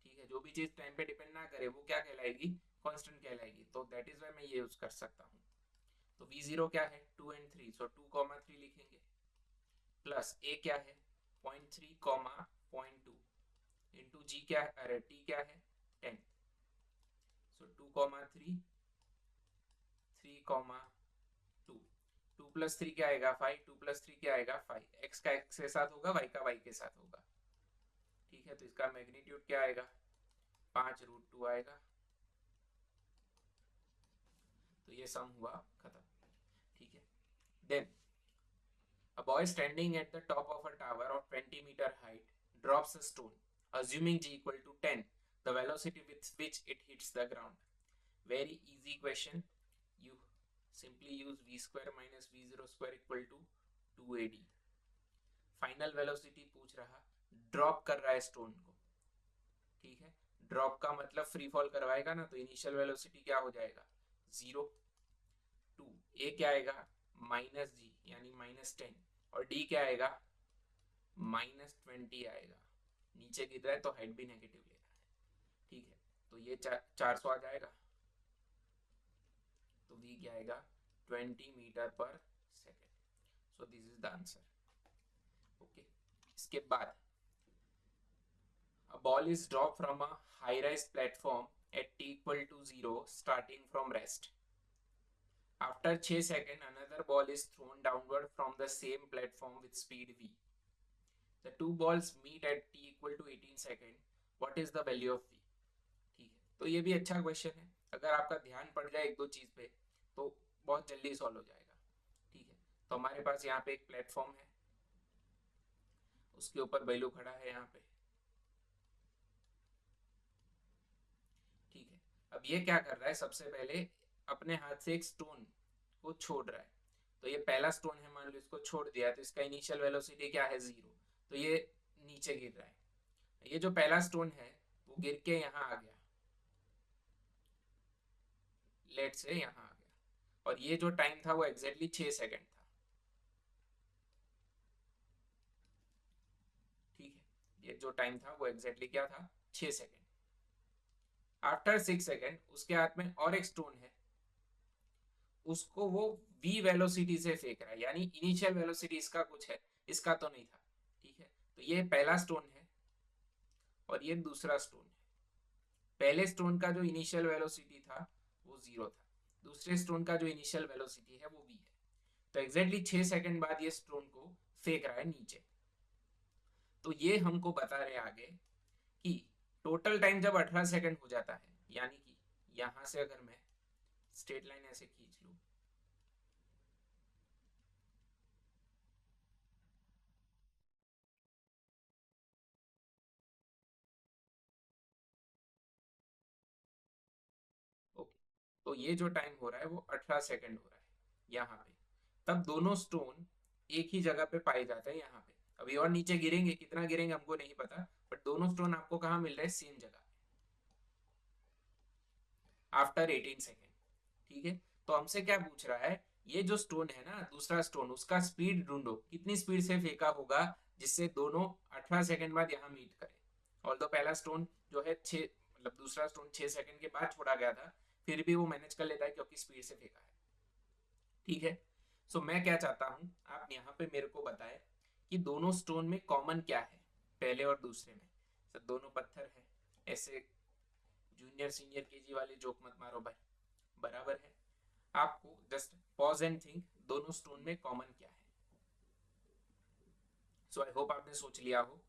ठीक है। जो भी चीज टाइम पे डिपेंड ना करे वो क्या कहलाएगी, कांस्टेंट कहलाएगी। तो दैट इज व्हाई मैं ये यूज कर सकता हूँ। तो v0 क्या है 2 एंड 3, सो 2,3 लिखेंगे, प्लस a क्या है 0.3, 0.2 इंटू g क्या है, अरे t क्या है 10, सो 2,3 3,2, 2 प्लस 3 क्या आएगा 5, 2 प्लस 3 क्या आएगा 5, x का x के साथ होगा, y का y के साथ होगा, ठीक है। तो इसका मैग्नीट्यूड क्या आएगा 5√2 आएगा। तो ये सम हुआ खत्म, ठीक है। Then a boy standing at the top of a tower of 20-meter height drops a stone, assuming g equal to 10, the velocity with which it hits the ground। Very easy question, you simply use v square minus v0 square equal to 2ad। Final velocity पूछ रहा, ड्रॉप कर रहा है स्टोन को, ठीक है। ड्रॉप का मतलब फ्री फॉल करवाएगा ना, तो इनिशियल वेलोसिटी क्या हो जाएगा 0, 2, ए क्या आएगा माइनस जी यानी -10, और डी क्या आएगा -20 आएगा, नीचे गिर रहा है तो हाइट भी नेगेटिव ले रहा है, ठीक है। तो ये 400 आ जाएगा, तो वी क्या आएगा 20 मीटर पर second. So this is the answer, okay. इसके बाद a ball is dropped from a high rise platform at t equal to 0 starting from rest। After 6 seconds, another ball is thrown downward from the same platform with speed v। The two balls meet at t equal to 18 seconds। What is the value of v? ठीक है, तो ये भी अच्छा क्वेश्चन है, अगर आपका ध्यान पड़ जाए एक दो चीज पे तो बहुत जल्दी सॉल्व हो जाएगा, ठीक है। तो हमारे पास यहाँ पे एक प्लेटफॉर्म है, उसके ऊपर बैलू खड़ा है यहाँ पे, ठीक है। अब ये क्या कर रहा है, सबसे पहले अपने हाथ से एक स्टोन को छोड़ रहा है, तो ये पहला स्टोन है, मान लो इसको छोड़ दिया, तो इसका इनिशियल वेलोसिटी क्या है 0, तो ये नीचे गिर रहा है। ये जो पहला स्टोन है वो गिर के यहाँ आ गया, लेट से यहाँ आ गया, और ये जो टाइम था वो एग्जैक्टली 6 सेकंड था, ठीक है। ये जो टाइम था वो एग्जैक्टली क्या था 6 सेकंड। आफ्टर 6 सेकंड उसके हाथ में और एक स्टोन है, उसको वो v वेलोसिटी से फेंक रहा है, यानी इनिशियल वेलोसिटी इसका कुछ है, इसका तो नहीं था, ठीक है। तो ये पहला स्टोन है और ये दूसरा स्टोन है। पहले स्टोन का जो इनिशियल वेलोसिटी था वो 0 था, दूसरे स्टोन का जो इनिशियल वेलोसिटी है वो v है। तो एग्जैक्टली 6 सेकंड बाद ये स्टोन को फेंक रहा है नीचे। तो ये हमको बता रहे आगे कि टोटल टाइम जब 18 सेकंड हो जाता है, यानी कि यहां से अगर मैं स्ट्रेट लाइन ऐसे खींच लूं, ओके, तो ये जो टाइम हो रहा है वो 18 सेकंड हो रहा है यहाँ पे। तब दोनों स्टोन एक ही जगह पे पाए जाते हैं यहाँ पे। अभी और नीचे गिरेंगे, कितना गिरेंगे हमको नहीं पता, बट दोनों स्टोन आपको कहाँ मिल रहे हैं, सेम जगह आफ्टर 18 सेकेंड, ठीक है। तो हमसे क्या पूछ रहा है, ये जो स्टोन है ना दूसरा स्टोन, उसका स्पीड ढूंढो, कितनी स्पीड से फेंका होगा जिससे दोनों 18 सेकंड बाद यहाँ मीट करें। ऑल्दो पहला स्टोन जो है 6 मतलब दूसरा स्टोन 6 सेकंड के बाद छोड़ा गया था, फिर भी वो मैनेज कर लेता है क्योंकि स्पीड से फेंका है, ठीक है। सो मैं क्या चाहता हूँ, आप यहाँ पे मेरे को बताए कि दोनों स्टोन में कॉमन क्या है, पहले और दूसरे में। सर दोनों पत्थर है, ऐसे जूनियर सीनियर केजी वाले जोक मत मारो भाई, बराबर है। आपको जस्ट पॉज एंड थिंक, दोनों स्टोन में कॉमन क्या है। सो आई होप आपने सोच लिया हो।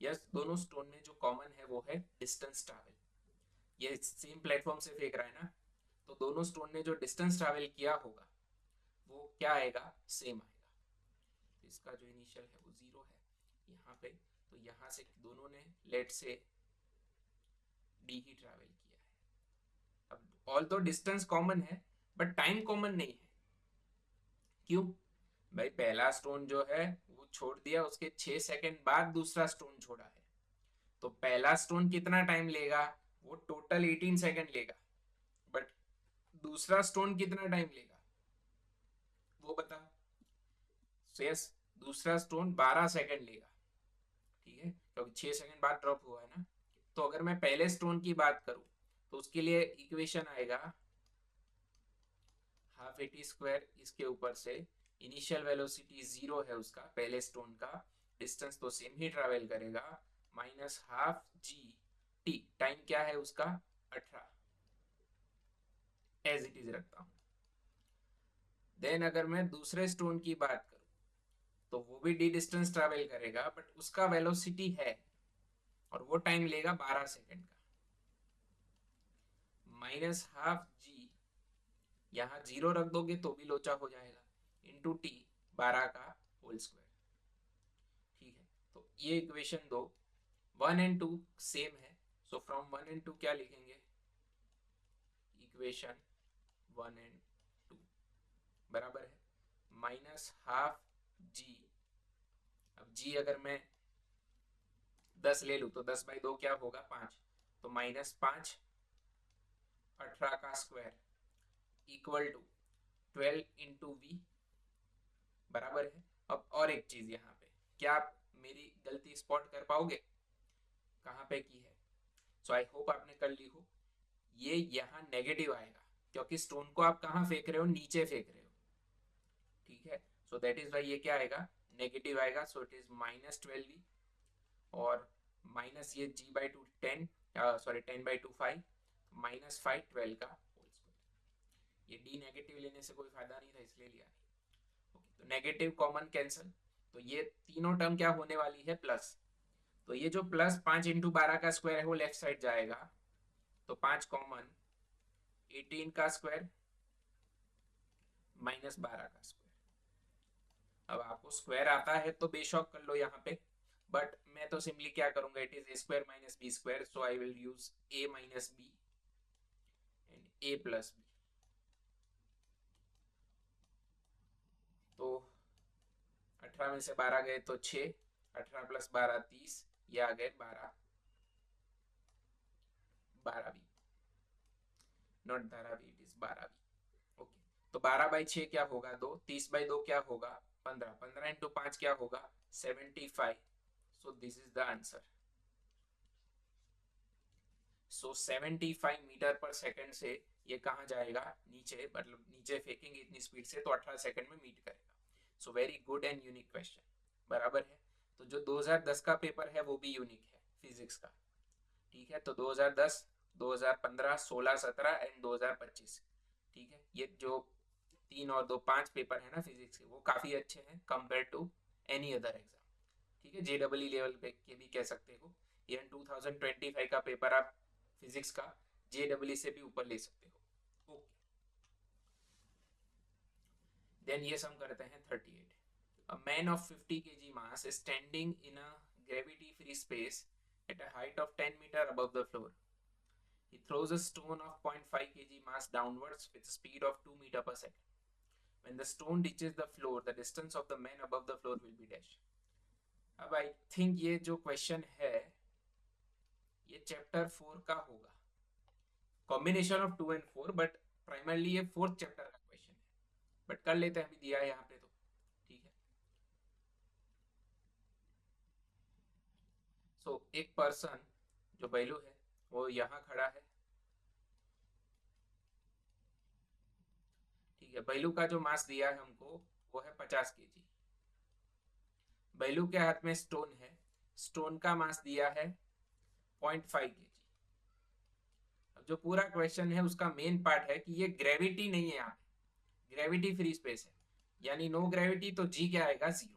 यस, दोनों स्टोन में जो कॉमन है वो है डिस्टेंस ट्रैवल। ये सेम प्लेटफॉर्म से फेंक रहा है ना, तो दोनों स्टोन ने जो डिस्टेंस ट्रैवल किया होगा वो क्या आएगा, सेम आएगा। तो इसका जो इनिशियल है वो 0 है यहाँ पे, तो यहाँ से दोनों ने लेट से डी ही ट्रैवल किया है। अब ऑल तो डिस्टेंस कॉमन है बट टाइम कॉमन नहीं है। क्यों भाई, पहला स्टोन जो है वो छोड़ दिया, उसके 6 सेकंड बाद दूसरा स्टोन छोड़ा है, तो पहला स्टोन कितना टाइम लेगा, वो टोटल 18 सेकंड लेगा, बट दूसरा स्टोन कितना टाइम लेगा वो बता। यस, दूसरा स्टोन 12 सेकंड लेगा, ठीक है, क्योंकि 6 सेकंड बाद ड्रॉप हुआ है ना। तो अगर मैं पहले स्टोन की बात करूं तो उसके लिए इक्वेशन आएगा हाफ ए टी स्क्वायर, इसके ऊपर से इनिशियल वेलोसिटी 0 है उसका, पहले स्टोन का डिस्टेंस तो सेम ही ट्रेवल करेगा, minus half g T, time क्या है उसका 18, एज इट इज रखता हूं। देन अगर मैं दूसरे स्टोन की बात करूं तो वो भी डी डिस्टेंस ट्रेवल करेगा बट उसका वेलोसिटी है और वो टाइम लेगा 12 सेकंड का, माइनस हाफ जी, यहाँ 0 रख दोगे तो भी लोचा हो जाएगा, इंटू टी 12 का होल स्क्वायर, ठीक है। तो ये इक्वेशन दो, 1 एंड 2 सेम है, सो फ्रॉम 1 एंड 2 क्या लिखेंगे, इक्वेशन 1 एंड 2 बराबर है माइनस हाफ जी, अब जी अगर मैं 10 ले लूं तो 10 बाई 2 क्या होगा 5, तो माइनस 5 18 का square equal to 12 into v, बराबर है। अब और एक चीज यहाँ पे, क्या आप मेरी गलती स्पॉट कर पाओगे कहाँ पे की है, सो आई होप आपने कर ली हो। ये यहाँ नेगेटिव आएगा क्योंकि स्टोन को आप कहाँ फेंक रहे हो, नीचे फेंक रहे हो, ठीक है। सो दैट इज वाई ये क्या आएगा, नेगेटिव आएगा, सो इट इज माइनस 12 और माइनस ये g by two 10, sorry 10 by टू 5, माइनस 5 12 का होल स्क्वायर। ये डी नेगेटिव लेने से कोई फायदा नहीं था इसलिए लिया नहीं। ओके, तो नेगेटिव कॉमन कैंसिल, तो ये तीनों टर्म क्या होने वाली है, प्लस। तो ये जो प्लस 5 इंटू 12 का स्क्वायर है वो लेफ्ट साइड जाएगा, तो 5 कॉमन, 18 का स्क्वायर माइनस 12 का स्क्वायर। अब आपको स्क्वायर आता है तो बेशक कर लो यहाँ पे, बट मैं तो सिंपली क्या करूंगा, it is a square minus b square, so I will use a minus b and a plus b. तो 18 में से 12 गए तो 6, 18 प्लस 12 30, ये आ गए 12, 12 b, not 12 b, it is 12 b. Okay, तो 12 बाई 6 क्या होगा 2, 30 बाई 2 क्या होगा 15, 15 इंटू 5 क्या होगा 75, so this is the answer. So 75 metre per second से ये कहाँ जाएगा, नीचे, मतलब नीचे फेंकेंगे इतनी स्पीड से तो 18 सेकंड में मीट करेगा। सो very good and unique question, बराबर है। तो जो 2010 का पेपर है वो भी यूनिक है फिजिक्स का, ठीक है। तो 2010, 2015, 16, 17 एंड 2025, ठीक है। ये जो 3 और 2 5 पेपर है ना फिजिक्स के, वो काफी अच्छे हैं compare to any other exam, ठीक है। जेडब्ल्यू लेवल पे के भी कह सकते हो, इवन 2025 का पेपर आप फिजिक्स का जेडब्ल्यू से भी ऊपर ले सकते हो। ओके, देन ये सम करते हैं 38। A man of 50 kg mass is standing in a gravity free space at a height of 10 meter above the floor. He throws a stone of 0.5 kg mass downwards with a speed of 2 meter per second. When the stone reaches the floor, the distance of the man above the floor will be dash. अब आई थिंक ये जो क्वेश्चन है ये चैप्टर 4 का होगा, combination of 2 and 4, but primarily ये 4th चैप्टर का क्वेश्चन है, बट कर लेते हैं, अभी दिया है यहाँ पे तो ठीक है। सो एक पर्सन जो बैलू है वो यहाँ खड़ा है, ठीक है। बैलू का जो मास दिया है हमको वो है 50 केजी, बैलू के हाथ में स्टोन है, स्टोन का मास दिया है 0.5 केजी। अब जो पूरा क्वेश्चन है उसका मेन पार्ट है कि ये ग्रेविटी नहीं है, यहाँ पे ग्रेविटी फ्री स्पेस है, यानी नो ग्रेविटी, तो जी क्या आएगा 0,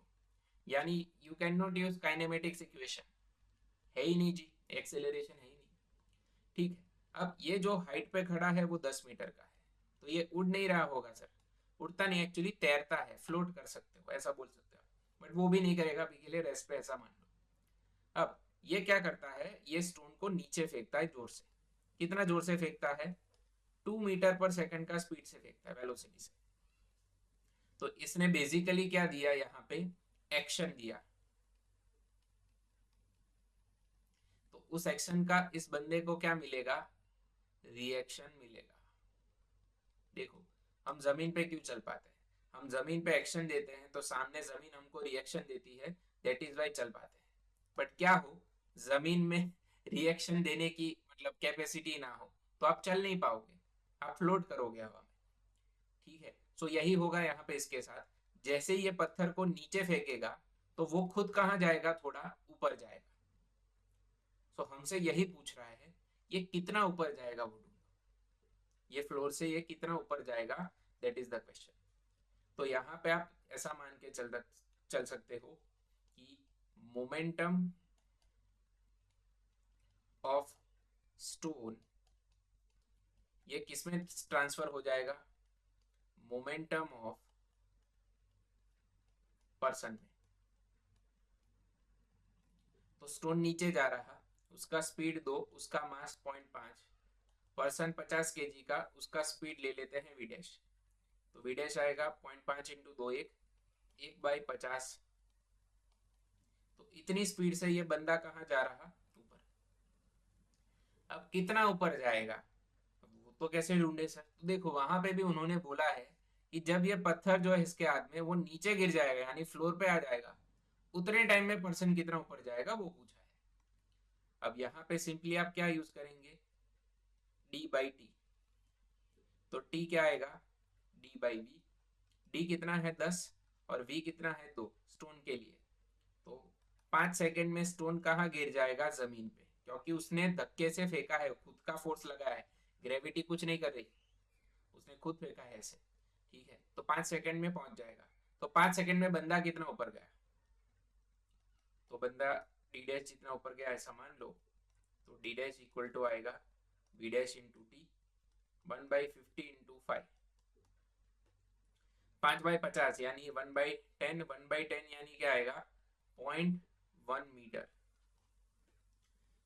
यानी you can not use kinematics equation, है ही नहीं जी, एक्सेलरेशन है ही नहीं। ठीक है, अब ये जो हाइट पे खड़ा है वो 10 मीटर का है, तो ये उड़ नहीं रहा होगा सर, उड़ता नहीं, एक्चुअली तैरता है, फ्लोट कर सकते हो, ऐसा बोल सकते हो, बट वो भी नहीं करेगा अभी के लिए, रेस्ट पे, ऐसा मान लो। अब ये क्या करता है, ये स्टोन को नीचे फेंकता है जोर से। कितना जोर से फेंकता है, 2 मीटर पर सेकंड का स्पीड से फेंकता है, वेलोसिटी से। तो इसने बेसिकली क्या दिया यहाँ पे, एक्शन दिया। तो उस एक्शन का इस बंदे को क्या मिलेगा, रिएक्शन मिलेगा। देखो, हम जमीन पे क्यों चल पाते हैं, हम जमीन पे एक्शन देते हैं तो सामने जमीन हमको रिएक्शन देती है, दैट इज वाई चल पाते हैं। बट क्या हो, जमीन में रिएक्शन देने की मतलब कैपेसिटी ना हो तो आप चल नहीं पाओगे, आप फ्लोट करोगे हवा में। ठीक है, सो यही होगा यहाँ पे इसके साथ। जैसे ही ये पत्थर को नीचे फेंकेगा तो वो खुद कहाँ जाएगा, थोड़ा ऊपर जाएगा। सो हमसे यही पूछ रहा है, ये कितना ऊपर जाएगा, वो ढूंढो, ये फ्लोर से ये कितना ऊपर जाएगा, दैट इज द क्वेश्चन। तो यहाँ पे आप ऐसा मान के चल सकते हो कि मोमेंटम ऑफ स्टोन ये किसमें ट्रांसफर हो जाएगा, मोमेंटम ऑफ पर्सन में। तो स्टोन नीचे जा रहा, उसका स्पीड 2, उसका मास 0.5, पर्सन 50 केजी का, उसका स्पीड ले लेते हैं वी डैश। तो वी डैश आएगा 0.5 इंटू 2, 1/50। तो इतनी स्पीड से ये बंदा कहाँ जा रहा, ऊपर। अब कितना ऊपर जाएगा, वो तो कैसे ढूंढे सर। तो देखो वहां पे भी उन्होंने बोला है कि जब ये पत्थर जो है इसके हाथ में, वो नीचे गिर जाएगा यानी फ्लोर पे आ जाएगा, उतने टाइम में पर्सन कितना ऊपर जाएगा वो पूछा है। अब यहाँ पे सिंपली आप क्या यूज करेंगे, d/t। तो t क्या आएगा, d/v। d कितना है 10 और v कितना है 2 स्टोन के लिए। तो 5 सेकेंड में स्टोन कहाँ गिर जाएगा, जमीन पे, क्योंकि उसने धक्के से फेंका है, खुद का फोर्स लगा है, ग्रेविटी कुछ नहीं कर रही, उसने खुद फेंका है ऐसे। ठीक है, तो 5 सेकेंड में पहुंच जाएगा। तो 5 सेकेंड में बंदा कितना ऊपर गया, तो बंदा डी डैश जितना ऊपर गया ऐसा मान लो। तो डी डैश इक्वल टू आएगा v dash into t, 1/50 into 5, 5/50 यानी 1/10, 1/10 यानी क्या आएगा, 0.1 मीटर,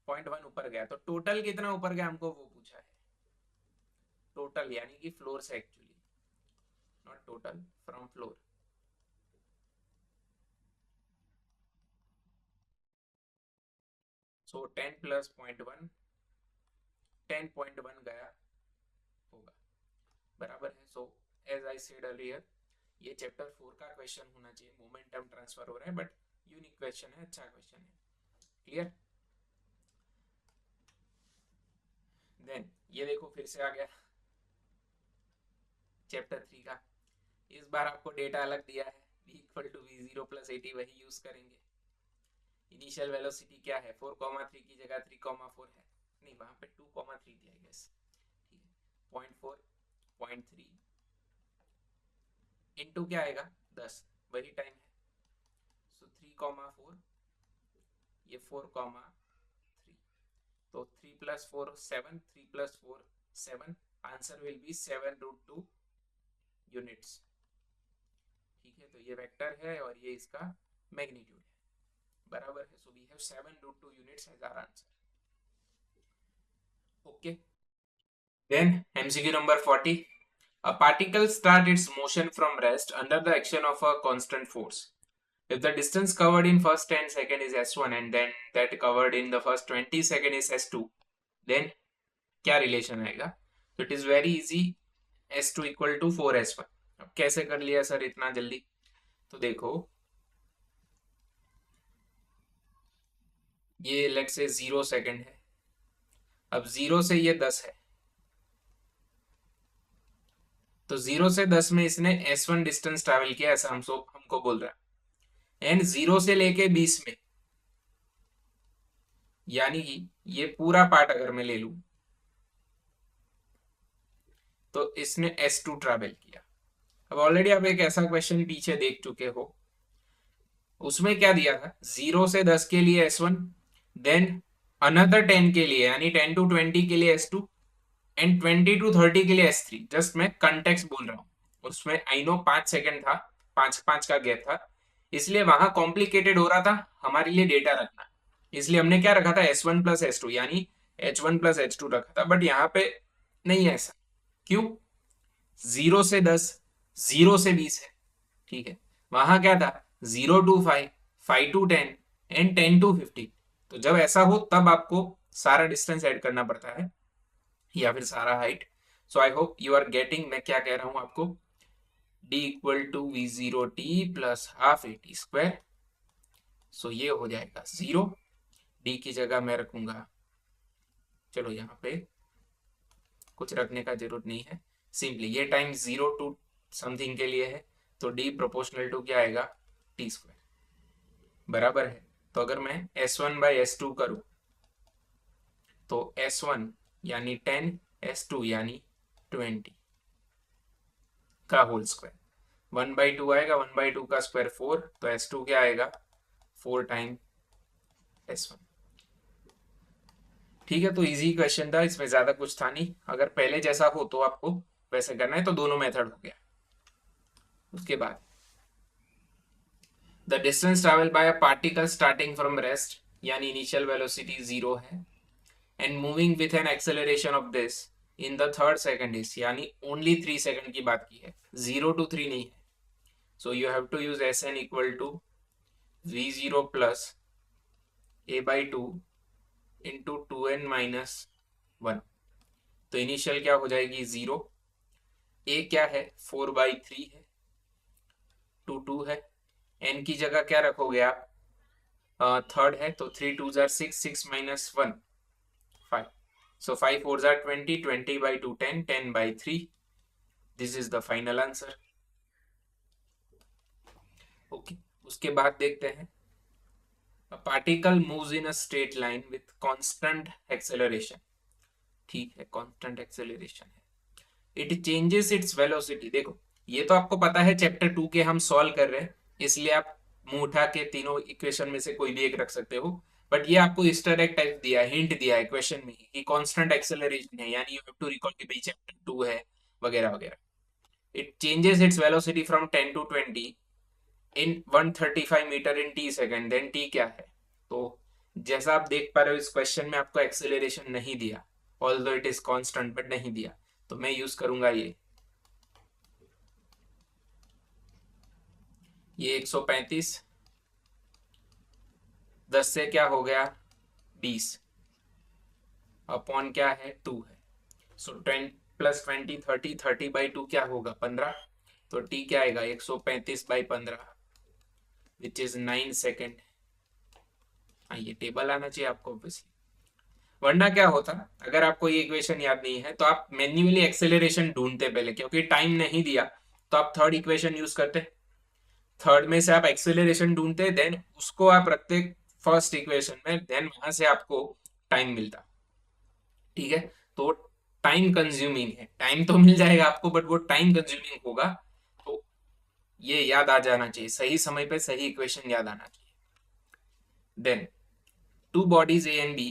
0.1 ऊपर गया। तो टोटल कितना ऊपर गया हमको वो पूछा है, टोटल यानी कि फ्लोर से, actually not total, from floor. So 10 plus 0.1, 10.1 गया होगा, बराबर है। So as I said earlier, ये चैप्टर 4 का क्वेश्चन होना चाहिए, मोमेंटम ट्रांसफर हो रहा है, बट यूनिक क्वेश्चन है, अच्छा क्वेश्चन है। क्लियर। देन ये देखो फिर से आ गया चैप्टर 3 का। इस बार आपको डेटा अलग दिया है, v equal to v0 plus 80, वही यूज करेंगे। इनिशियल वेलोसिटी क्या है, 4,3 की जगह 3,4 है, नहीं वहां पे 2,3 थी आई गेस। ठीक है, 0.4, 0.3 इंटू क्या आएगा 10, वही टाइम है। सो 3,4, ये 4,3, तो 3 plus 4 7, 3 plus 4 7, answer will be 7√2 units. ठीक है, तो ये वेक्टर है और ये इसका मैग्नीट्यूड है, बराबर है। So we have 7√2 units as our answer. Okay, then MCQ number 40, a particle start its motion from rest under the action of a constant force. If the distance covered in first 10 second is s1 and then that covered in the first 20 second is s2, then क्या रिलेशन आएगा। तो it is very easy, s2 equal to 4s1। अब कैसे कर लिया सर इतना जल्दी, तो देखो ये लेट से 0 सेकंड है, अब 0 से ये 10 है, तो 0 से 10 में इसने s1 डिस्टेंस ट्रैवल किया, ऐसा हमको बोल रहा है। एंड 0 से लेके 20 में, यानी कि ये पूरा पार्ट अगर मैं ले लूं तो इसने s2 ट्रैवल किया। अब ऑलरेडी आप एक ऐसा क्वेश्चन पीछे देख चुके हो, उसमें क्या दिया था, 0 से 10 के लिए s1, देन अनदर 10 के लिए यानी 10 to 20 के लिए S2 एंड 20 to 30 के लिए S3। जस्ट मैं कंटेक्स्ट बोल रहा हूँ, उसमें आई नो 5 सेकंड था, 5 का गैप था, इसलिए वहां कॉम्प्लिकेटेड हो रहा था हमारे लिए डेटा रखना, इसलिए हमने क्या रखा था S1 प्लस S2 यानी H1 प्लस H2 रखा था। बट यहाँ पे नहीं है ऐसा, क्यों? 0 से 10, 0 से 20 है, ठीक है। वहां क्या था 0 to 5, 5 to 10 एंड 10 to 15। तो जब ऐसा हो तब आपको सारा डिस्टेंस ऐड करना पड़ता है या फिर सारा height. So I hope you are getting मैं क्या कह रहा हूं आपको। d equal to V0t plus half AT square. So ये हो जाएगा 0। d की जगह मैं रखूंगा, चलो यहाँ पे कुछ रखने का जरूरत नहीं है, सिंपली ये टाइम 0 to समथिंग के लिए है, तो d प्रोपोर्शनल टू क्या आएगा t स्क्वायर बराबर है। तो अगर मैं S1 बाई S2 करूं तो S1 यानी 10, S2 यानी 20 का होल स्क्वायर, 1/2 आएगा, 1/2 का स्क्वायर 4, तो S2 क्या आएगा 4 टाइम S1। ठीक है, तो इजी क्वेश्चन था, इसमें ज्यादा कुछ था नहीं। अगर पहले जैसा हो तो आपको वैसे करना है, तो दोनों मेथड हो गया। उसके बाद the distance travel by a particle starting from rest यानी इनिशियल वेलोसिटी 0 है and moving with an acceleration of this in the third second is, यानी ओनली 3 सेकंड की बात की है, 0 to 3 नहीं है। So you have to use Sn equal to V0 plus a/2 into 2n-1। तो इनिशियल क्या हो जाएगी 0, a क्या है 4/3 है, 2 है, n की जगह क्या रखोगे आप थर्ड है, तो 3 2 6, 6 - 1 5। So 5 4 are 20, 20/2 10, 10/3। This is the final answer. Okay. उसके बाद देखते हैं a particle moves in a straight line with constant acceleration। ठीक है, constant acceleration है। It changes its velocity। देखो ये तो आपको पता है, चैप्टर 2 के हम सॉल्व कर रहे हैं, इसलिए आप मुंह उठा के तीनों इक्वेशन में से कोई भी एक रख सकते हो। बट ये आपको ईस्टर एग टाइप दिया है, हिंट दिया है क्वेश्चन में कि कांस्टेंट एक्सेलरेशन है, यानी यू हैव टू रिकॉल कि भाई चैप्टर 2 है वगैरह वगैरह। It changes its velocity from 10 to 20 in 135 metre in t second. Then t क्या है, तो जैसा आप देख पा रहे हो इस क्वेश्चन में आपको एक्सेलरेशन नहीं दिया, although it is constant but नहीं दिया, तो मैं यूज करूंगा ये 135, 10 से क्या हो गया 20 अपॉन क्या है 2 है। सो 10 प्लस 20 30, 30/2 क्या होगा 15, तो t क्या आएगा 135/15 विच इज 9 सेकेंड। ये टेबल आना चाहिए आपको ऑब्वियसली, वरना क्या होता अगर आपको ये इक्वेशन याद नहीं है तो आप मैन्युअली एक्सेलरेशन ढूंढते पहले, क्योंकि टाइम नहीं दिया तो आप थर्ड इक्वेशन यूज करते, थर्ड में से आप एक्सेलरेशन ढूंढते, देन उसको आप रखते फर्स्ट इक्वेशन में, देन वहां से आपको टाइम मिलता। ठीक है, तो टाइम कंज्यूमिंग है, टाइम तो मिल जाएगा आपको बट वो टाइम कंज्यूमिंग होगा, तो ये याद आ जाना चाहिए, सही समय पे सही इक्वेशन याद आना चाहिए। Then two bodies A and B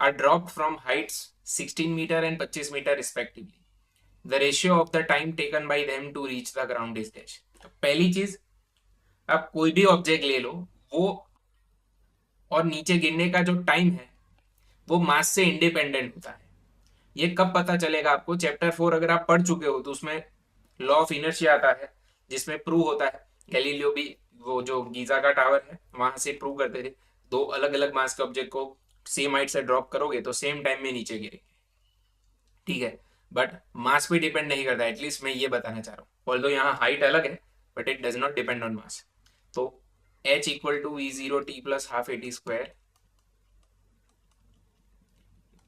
are dropped from heights 16 meter and 25 meter respectively. The ratio of the time taken by them to reach the ground is dash। तो पहली चीज, आप कोई भी ऑब्जेक्ट ले लो, वो और नीचे गिरने का जो टाइम है वो मास से इंडिपेंडेंट होता है। ये कब पता चलेगा आपको, चैप्टर 4 अगर आप पढ़ चुके हो तो उसमें लॉ ऑफ इनर्शिया आता है, जिसमें प्रूव होता है, गैलीलियो भी वो जो गीजा का टावर है वहां से प्रूव करते थे, दो अलग अलग मास के ऑब्जेक्ट को सेम हाइट से ड्रॉप करोगे तो सेम टाइम में नीचे गिरेंगे। ठीक है, बट मास पे डिपेंड नहीं करता, एटलीस्ट मैं ये बताना चाह रहा हूँ, ऑल्दो यहाँ हाइट अलग है but it does not depend on mass. तो h equal to V0t plus half AT square,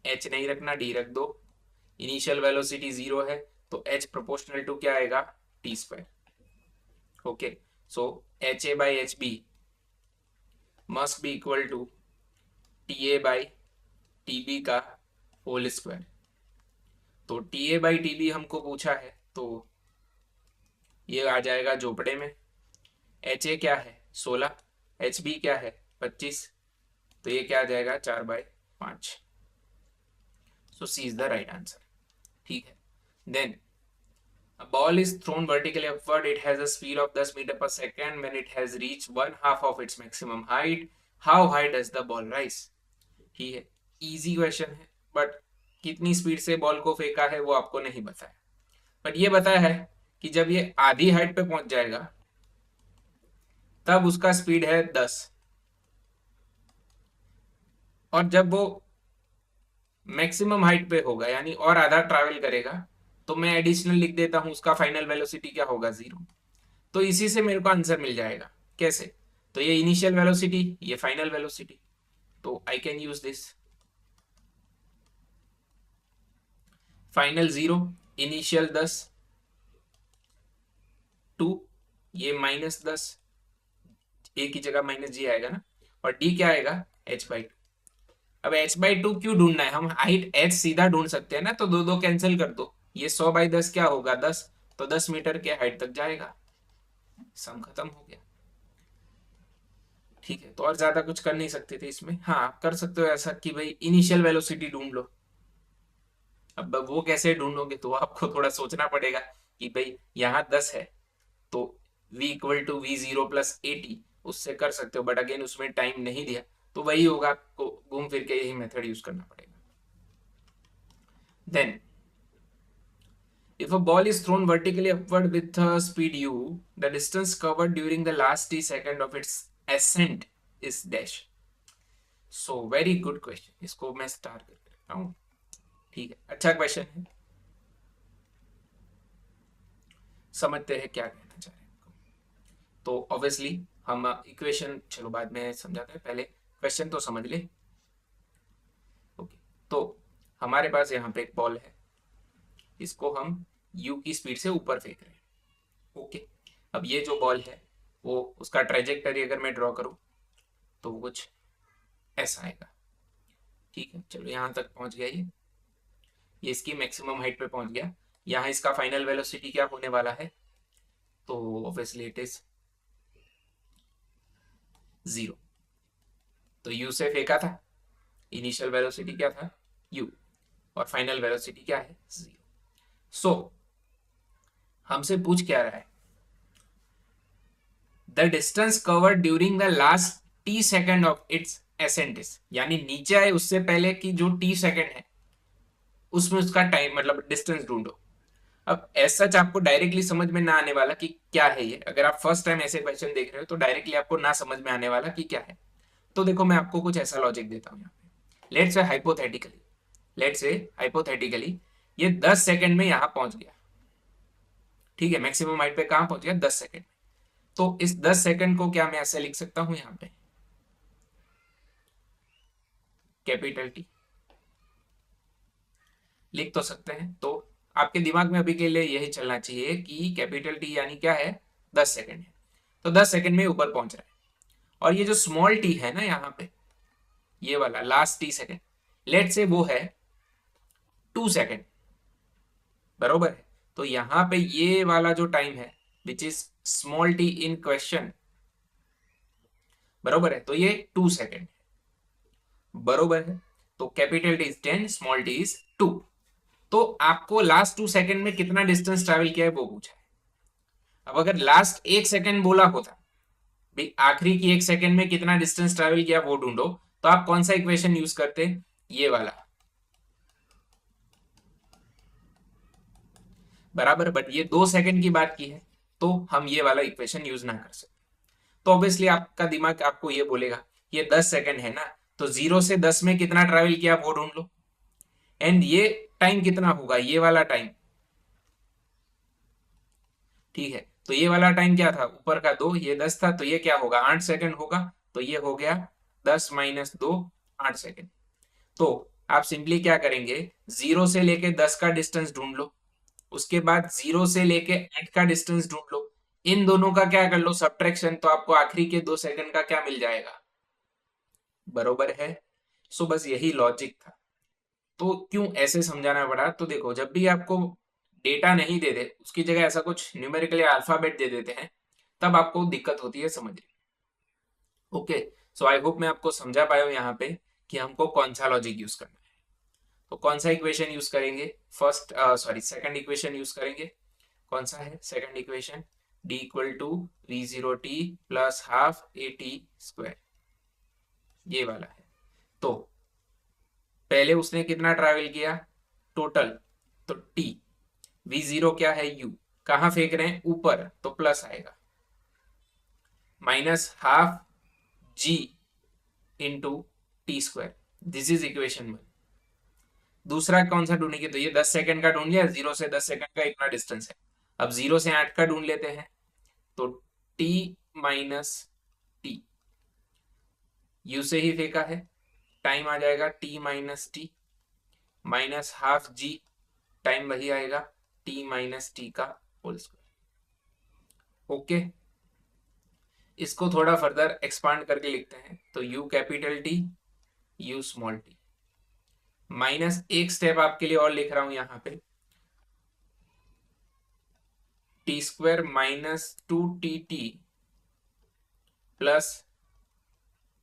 h नहीं रखना d रख दो, इनिशियल वेलोसिटी 0 है तो h प्रोपोर्शनल टू क्या आएगा t square. Okay, so HA by HB must be equal to TA by TB का होल स्क्वायर। तो TA बाई TB हमको पूछा है, तो ये आ जाएगा जोपड़े में, HA क्या है 16, HB क्या है 25, तो ये क्या आ जाएगा 4/5। सो C is the right answer. ठीक है, then a ball is thrown vertically upward. It has a speed of 10 meter per second. When it has reached one half of its maximum height, how high does the ball rise? ठीक है, इजी क्वेश्चन है, बट कितनी स्पीड से बॉल को फेंका है वो आपको नहीं बताया, बट ये बताया है कि जब ये आधी हाइट पे पहुंच जाएगा तब उसका स्पीड है 10, और जब वो मैक्सिमम हाइट पे होगा यानी और आधा ट्रैवल करेगा तो मैं एडिशनल लिख देता हूं, उसका फाइनल वेलोसिटी क्या होगा 0। तो इसी से मेरे को आंसर मिल जाएगा। कैसे? तो ये इनिशियल वेलोसिटी, ये फाइनल वेलोसिटी, तो I can use this. Final 0, initial 10, 2, ये -10, ए की जगह -g आएगा ना, और डी क्या आएगा h/2। अब h/2 क्यों ढूंढना है? हम हाइट h सीधा ढूंढ सकते हैं ना, तो दो दो कैंसिल कर दो, ये 100/10 क्या होगा 10, तो 10 मीटर के हाइट तक जाएगा, सम खत्म हो गया। ठीक है, तो और ज्यादा कुछ कर नहीं सकते थे इसमें। हाँ, कर सकते हो ऐसा कि भाई इनिशियल वेलोसिटी ढूंढ लो। अब वो कैसे ढूंढोगे, तो आपको थोड़ा सोचना पड़ेगा कि भाई यहाँ 10 है तो v = v0+80, उससे कर सकते हो, बट अगेन उसमें टाइम नहीं दिया, तो वही होगा, आपको घूम फिर के यही मेथड यूज करना पड़ेगा। Then if a ball is thrown vertically upward with speed u, the distance covered during the last t second of its ascent is dash। so very good question, इसको मैं स्टार करके रखता हूँ। ठीक है, अच्छा क्वेश्चन है, समझते हैं क्या कहना चाह रहे हैं। तो ऑब्वियसली हम इक्वेशन चलो बाद में समझाते हैं, पहले क्वेश्चन तो समझ ले। ओके, तो हमारे पास यहाँ पे एक बॉल है, इसको हम u की स्पीड से ऊपर फेंक रहे हैं। ओके, अब ये जो बॉल है वो उसका ट्रेजेक्टरी अगर मैं ड्रॉ करूं तो वो कुछ ऐसा आएगा। ठीक है, चलो यहाँ तक पहुंच गया, ये इसकी मैक्सिमम हाइट पे पहुंच गया। यहाँ इसका फाइनल वेलोसिटी क्या होने वाला है, तो ऑब्वियसली इट इज 0। तो u से फेंका था, इनिशियल वेलोसिटी क्या था u, और फाइनल वेलोसिटी क्या है 0। सो हमसे पूछ क्या रहा है, the distance covered during the last t second of its ascent is, यानी नीचे आए उससे पहले की जो t सेकेंड है उसमें उसका टाइम मतलब डिस्टेंस ढूंढो। अब ऐसा आपको डायरेक्टली समझ में ना आने वाला कि क्या है ये, अगर आप फर्स्ट टाइम ऐसे क्वेश्चन देख रहे हो तो डायरेक्टली आपको ना समझ में आने वाला कि क्या है। तो देखो मैं आपको कुछ ऐसा लॉजिक देता हूँ यहाँ पे, लेट्स से हाइपोथेटिकली ये 10 सेकंड में यहाँ पहुंच गया। ठीक है, मैक्सिमम हाइट पे कहां पहुंच गया 10 सेकंड। तो इस 10 सेकंड को क्या मैं ऐसे लिख सकता हूं यहाँ पे, कैपिटल टी लिख तो सकते हैं। तो आपके दिमाग में अभी के लिए यही चलना चाहिए कि कैपिटल टी यानी क्या है 10 सेकंड है, तो 10 सेकंड में ऊपर पहुंच रहा है। और ये जो स्मॉल टी है ना यहाँ पे, ये वाला लास्ट टी सेकंड, लेट से वो है 2 सेकंड, बरोबर है। तो यहाँ पे ये वाला जो टाइम है which is small T in question, बरोबर है, तो ये 2 सेकंड है, बरोबर है। तो capital T is 10, small T is 2। तो आपको लास्ट 2 सेकंड में कितना डिस्टेंस ट्रैवल किया है वो पूछा है। अब अगर लास्ट 1 सेकंड बोला होता, भाई आखिरी की 1 सेकंड में कितना डिस्टेंस ट्रैवल किया वो ढूंढो, तो आप कौन सा इक्वेशन यूज करते, ये वाला, बराबर। बट ये 2 सेकंड की बात की है तो हम ये वाला इक्वेशन यूज ना कर सकते। तो ऑब्वियसली आपका दिमाग आपको ये बोलेगा ये 10 सेकंड है ना, तो 0 से 10 में कितना ट्रैवल किया वो ढूंढ लो, एंड ये टाइम कितना होगा, ये वाला टाइम। ठीक है, तो ये वाला टाइम क्या था, ऊपर का 2, ये 10 था, तो ये क्या होगा 8 सेकंड होगा। तो ये हो गया 10 - 2, 8 सेकंड। तो आप सिंपली क्या करेंगे, 0 से लेके 10 का डिस्टेंस ढूंढ लो, उसके बाद 0 से लेके 8 का डिस्टेंस ढूंढ लो, इन दोनों का क्या कर लो सब्ट्रैक्शन, तो आपको आखिरी के 2 सेकंड का क्या मिल जाएगा, बरोबर है। सो बस यही लॉजिक था। तो क्यों ऐसे समझाना पड़ा, तो देखो जब भी आपको डेटा नहीं दे दे उसकी जगह ऐसा कुछ न्यूमेरिकली अल्फाबेट दे देते हैं तब आपको दिक्कत होती है समझने। ओके, सो आई होप मैं आपको समझा पाया हूँ यहाँ पे कि हमको कौन सा लॉजिक यूज करना है। तो कौन सा इक्वेशन यूज करेंगे, सेकंड इक्वेशन यूज करेंगे। कौन सा है second equation, d equal to v zero t plus half a t square, ये वाला है। तो पहले उसने कितना ट्रैवल किया टोटल, तो t, वी जीरो क्या है u, कहाँ फेंक रहे हैं ऊपर, तो प्लस आएगा, minus half g into T square, this is equation 1। दूसरा कौन सा ढूंढेंगे, तो ये 10 सेकंड का ढूंढ लिया, 0 से 10 सेकंड का इतना डिस्टेंस है। अब 0 से 8 का ढूंढ लेते हैं, तो t माइनस टी, यू से ही फेंका है, टाइम आ जाएगा t minus t minus half g, time वही आएगा t माइनस टी का होल स्क्वायर। ओके, इसको थोड़ा फर्दर एक्सपांड करके लिखते हैं, तो u capital T u small t, minus एक स्टेप आपके लिए और लिख रहा हूं यहां पे, t square minus 2tt plus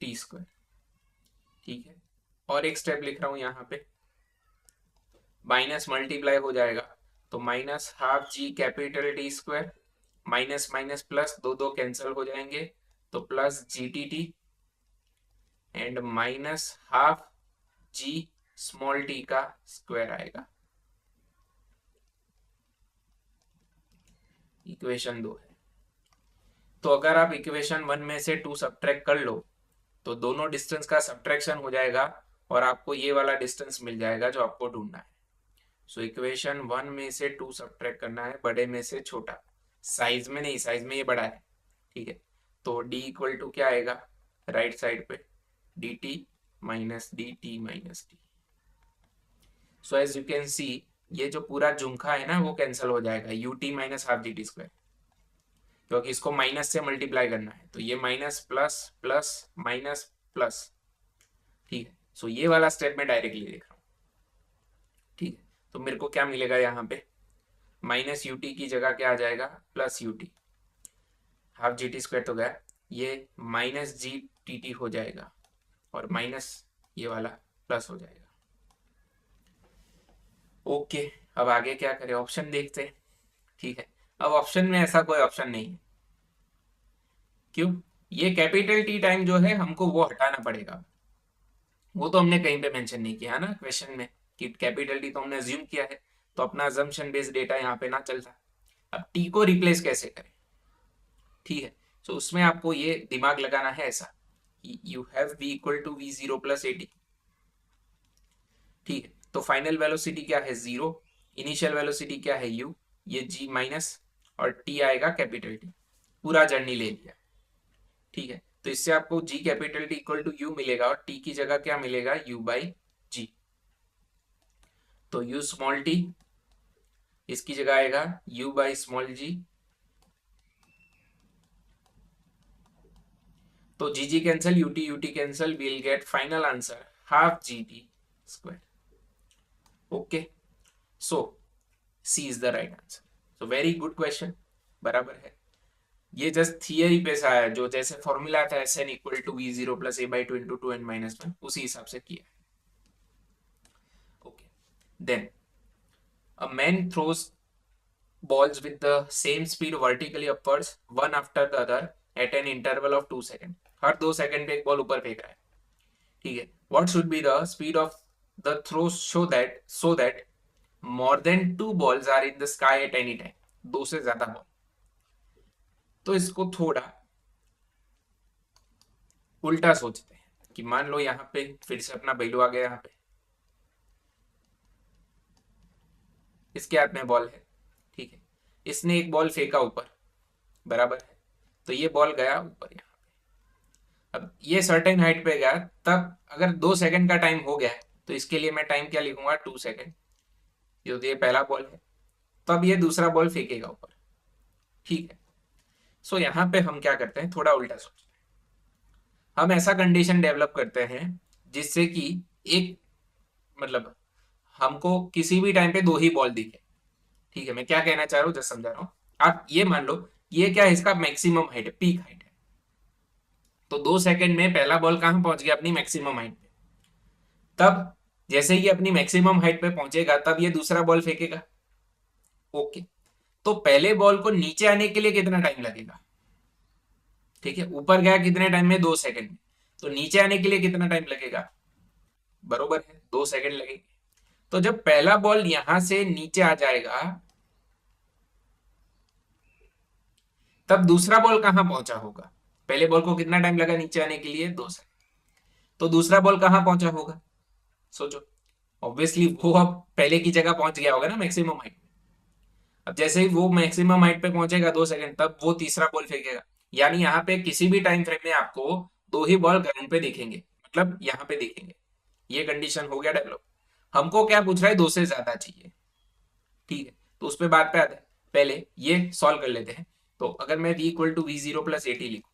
t square, ठीक है। और एक स्टेप लिख रहा हूं यहां पे, माइनस मल्टीप्लाई हो जाएगा, तो minus half g capital T square, minus minus plus, दो दो कैंसिल हो जाएंगे, तो plus g t t and minus half g small t का स्क्वायर आएगा। इक्वेशन 2 है। तो अगर आप इक्वेशन 1 में से 2 सब्ट्रैक्ट कर लो, तो दोनों डिस्टेंस का सब्ट्रैक्शन हो जाएगा और आपको ये वाला डिस्टेंस मिल जाएगा जो आपको ढूंढना है। सो इक्वेशन 1 में से 2 सब्ट्रैक्ट करना है, बड़े में से छोटा, साइज में नहीं, साइज में ये बड़ा है, ठीक है। तो d इक्वल टू क्या आएगा राइट साइड पे, d t minus d t minus t. So as you can see, ये जो पूरा जुमखा है ना वो कैंसिल हो जाएगा, U T minus half g t square, क्योंकि इसको माइनस से मल्टीप्लाई करना है, तो ये minus plus plus minus plus, ठीक है। सो ये वाला स्टेप मैं डायरेक्टली देख रहा हूँ, ठीक है। तो मेरे को क्या मिलेगा यहाँ पे, माइनस यू टी की जगह क्या आ जाएगा plus U T, half g t square तो गया, ये माइनस जी टी टी हो जाएगा और माइनस ये वाला प्लस हो जाएगा। ओके, अब आगे क्या करें, ऑप्शन देखते हैं, ठीक है। अब ऑप्शन में ऐसा कोई ऑप्शन नहीं है, क्यों, ये कैपिटल टी टाइम जो है हमको वो हटाना पड़ेगा, वो तो हमने कहीं पे मेंशन नहीं किया ना क्वेश्चन में कि कैपिटल टी, तो हमने अज्यूम किया है, तो अपना अजम्पशन बेस्ड डेटा यहाँ पे ना चलता। अब टी को रिप्लेस कैसे करें, ठीक है। सो उसमें आपको ये दिमाग लगाना है ऐसा, you have v equal to v zero plus a t, ठीक है। तो फाइनल वेलोसिटी क्या है 0, इनिशियल वेलोसिटी क्या है u, ये g माइनस और t आएगा कैपिटल टी, पूरा जर्नी ले लिया, ठीक है। तो इससे आपको g capital T equal to u मिलेगा और t की जगह क्या मिलेगा u बाई g, तो u स्मॉल t इसकी जगह आएगा u बाई स्मॉल g, तो g g cancel, u t cancel, will get final answer half g t square. Okay, so C is the right answer. So very good question, बराबर है। ये जस्ट थियरी पे से आया, जो जैसे फॉर्मूला था s n equal to v zero plus a by two into two n minus one, उसी हिसाब से किया। Okay, then a man throws balls with the same speed vertically upwards one after the other at an interval of 2 seconds. Her 2 second पे एक बॉल ऊपर फेंक रहा है, ठीक है। What should be the speed of the throw so that more than 2 balls are in the sky at any time? 2 से ज्यादा बॉल, तो इसको थोड़ा उल्टा सोचते हैं कि मान लो यहाँ पे फिर से अपना बैलू आ गया, यहाँ पे इसके हाथ में बॉल है, ठीक है। इसने एक बॉल फेंका ऊपर, बराबर है, तो ये बॉल गया ऊपर यहाँ पे। अब ये सर्टेन हाइट पे गया, तब अगर 2 सेकंड का टाइम हो गया तो इसके लिए मैं टाइम क्या लिखूंगा 2 सेकंड, ये पहला बॉल है, तब ये दूसरा बॉल फेंकेगा ऊपर, ठीक है। सो यहाँ पे हम क्या करते हैं, थोड़ा उल्टा सोचते हैं, हम ऐसा कंडीशन डेवलप करते हैं जिससे कि एक मतलब हमको किसी भी टाइम पे 2 ही बॉल दिखे, ठीक है। मैं क्या कहना चाह रहा हूँ जस्ट समझा रहा हूँ। आप ये मान लो ये क्या है, इसका मैक्सिमम हाइट है, पीक हाइट है, तो 2 सेकंड में पहला बॉल कहां पहुंच गया? अपनी मैक्सिमम हाइट पे। तब जैसे ही अपनी मैक्सिमम हाइट पे पहुंचेगा तब ये दूसरा बॉल फेंकेगा। ओके, तो पहले बॉल को नीचे आने के लिए कितना टाइम लगेगा? ठीक है, ऊपर गया कितने टाइम में? 2 सेकंड में। तो नीचे आने के लिए कितना टाइम लगेगा? बरोबर है, 2 सेकंड लगेंगे। तो जब पहला बॉल यहां से नीचे आ जाएगा तब दूसरा बॉल कहां पहुंचा होगा? पहले बॉल को कितना टाइम लगा नीचे आने के लिए? 2 सेकंड। तो दूसरा बॉल कहां पहुंचा होगा? सोचो। ऑब्वियसली वो अब पहले की जगह पहुंच गया होगा ना, मैक्सिमम हाइट। अब जैसे ही वो मैक्सिमम हाइट पे पहुंचेगा 2 सेकंड, तब वो तीसरा बॉल फेंकेगा। यानी यहाँ पे किसी भी टाइम फ्रेम में आपको दो ही बॉल ग्राउंड पे दिखेंगे, मतलब यहाँ पे दिखेंगे। ये कंडीशन हो गया डेवलप। हमको क्या पूछ रहा है? 2 से ज्यादा चाहिए। ठीक है, तो उस पर बात पे आते हैं। पहले ये सॉल्व कर लेते हैं। तो अगर मैं v equal to v0 plus a t लिखूं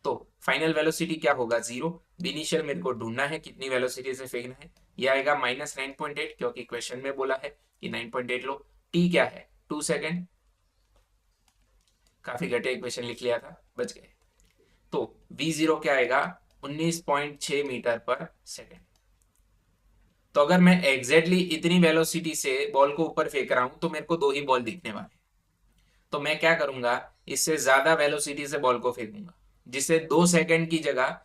तो फाइनल वेलोसिटी क्या होगा? 0। इनिशियल मेरे को ढूंढना है कितनी वेलोसिटी से फेंकना है। ये आएगा -9.8, क्योंकि क्वेश्चन में बोला है कि 9.8 लो। टी क्या है? 2 सेकेंड। काफी घटिया इक्वेशन लिख लिया था, बच गए। तो v0 क्या आएगा? 19.6 मीटर पर सेकेंड। तो अगर मैं एग्जैक्टली इतनी वेलोसिटी से बॉल को ऊपर फेंक रहा हूं तो मेरे को दो ही बॉल दिखने वाले। तो मैं क्या करूंगा? इससे ज्यादा वेलोसिटी से बॉल को फेंकूंगा, जिससे 2 सेकंड की जगह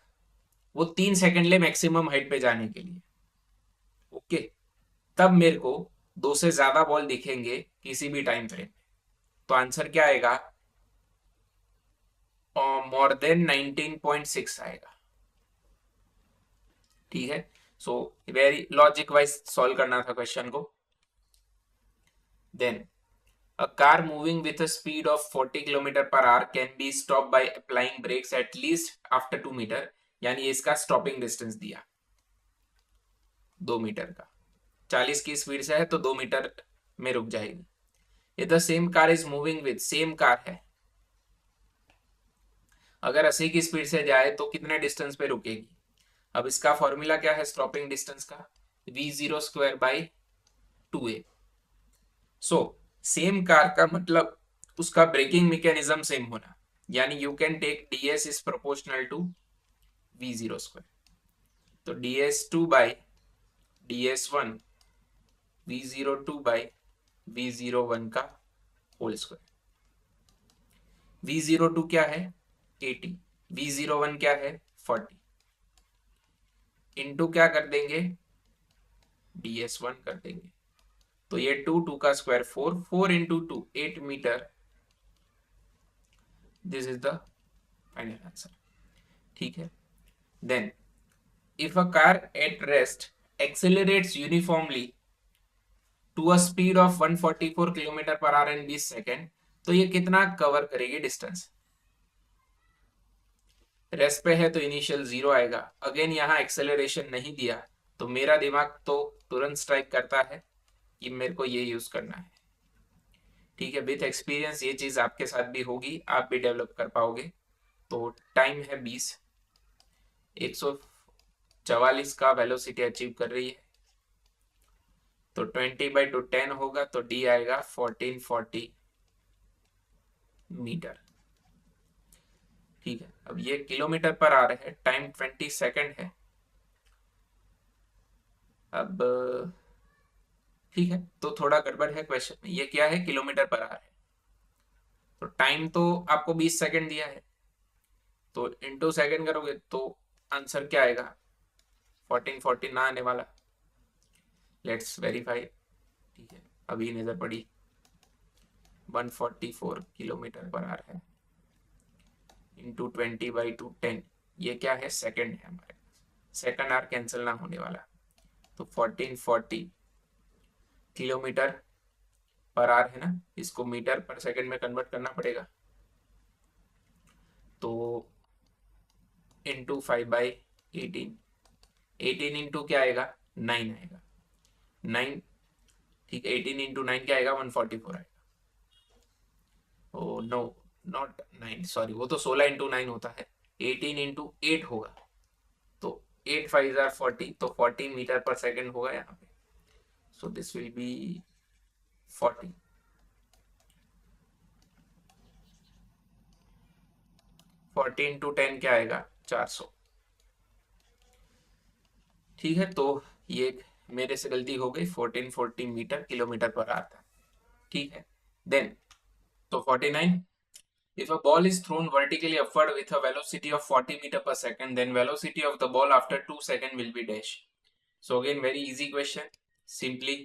वो 3 सेकंड ले मैक्सिमम हाइट पे जाने के लिए। ओके, तब मेरे को दो से ज्यादा बॉल दिखेंगे किसी भी टाइम फ्रेम में। तो आंसर क्या आएगा? मोर देन 19.6 आएगा। ठीक है, so very logic wise solve करना था क्वेश्चन को। Then a car moving with a speed of 40 km per hour can be stopped by applying brakes at least after 2 metre. यानी इसका स्टॉपिंग डिस्टेंस दिया 2 मीटर का। 40 की स्पीड से है तो 2 मीटर में रुक जाएगी। ये the same car is moving with, same car है, अगर 80 की स्पीड से जाए तो कितने डिस्टेंस पे रुकेगी? अब इसका फॉर्मूला क्या है स्टॉपिंग डिस्टेंस का? v0 square by 2a। So same car का मतलब उसका ब्रेकिंग मैकेनिज्म सेम होना। यानी you can take ds is proportional to v0 square. तो ds2 by ds1 v02 by v01 का होल स्क्वायर। v02 क्या है? 80। v01 क्या है? 40। इंटू क्या कर देंगे? ds1 कर देंगे। तो ये 2 का square 4, 4 into 2 8 metre. This is the final answer. ठीक है, then if a car at rest accelerates uniformly to a speed of 144 km per hour in 20 second, तो ये कितना कवर करेगी डिस्टेंस? रेस्ट पे है तो इनिशियल 0 आएगा। अगेन यहाँ एक्सेलरेशन नहीं दिया तो मेरा दिमाग तो तुरंत स्ट्राइक करता है कि मेरे को ये यूज करना है। ठीक है, विथ एक्सपीरियंस ये चीज आपके साथ भी होगी, आप भी डेवलप कर पाओगे। तो टाइम है 20, 144 का वेलोसिटी अचीव कर रही है। तो 20/2 10 होगा तो डी आएगा 1440 मीटर। ठीक है, अब ये किलोमीटर पर आ रहे हैं, टाइम 20 सेकेंड है। अब ठीक है, तो थोड़ा गड़बड़ है क्वेश्चन में। ये क्या है? किलोमीटर पर आ रहा है। तो टाइम तो आपको 20 सेकेंड दिया है, तो इंटू सेकेंड करोगे तो आंसर क्या आएगा? 1440 ना आने वाला। Let's verify. ठीक है, अभी नजर पड़ी 144 किलोमीटर पर आ रहा है इंटू 20/2 10। ये क्या है? सेकेंड है हमारे पास, सेकेंड आर कैंसिल ना होने वाला। तो 1440 किलोमीटर पर आर है ना, इसको मीटर पर सेकेंड में कन्वर्ट करना पड़ेगा। तो इंटू 5/18, 18 इंटू क्या आएगा? 9 आएगा। 9, ठीक है, 18 इंटू 9 क्या आएगा? 144 आएगा। ओ नो, नॉट 9, सॉरी, वो तो 16 इंटू 9 होता है। 18 इंटू 8 होगा। तो 8 5 आर 40, तो 40 मीटर पर सेकेंड होगा यहाँ पे। So this will be 40। 40 into 10 क्या आएगा, 400। ठीक है, तो ये मेरे से गलती हो गई, 1440 मीटर किलोमीटर पर आवर था। ठीक है, देन तो 49, if a ball is thrown vertically upward with a velocity of 40 meter per second, then velocity of the ball after 2 seconds will be dash. So again very easy question, simply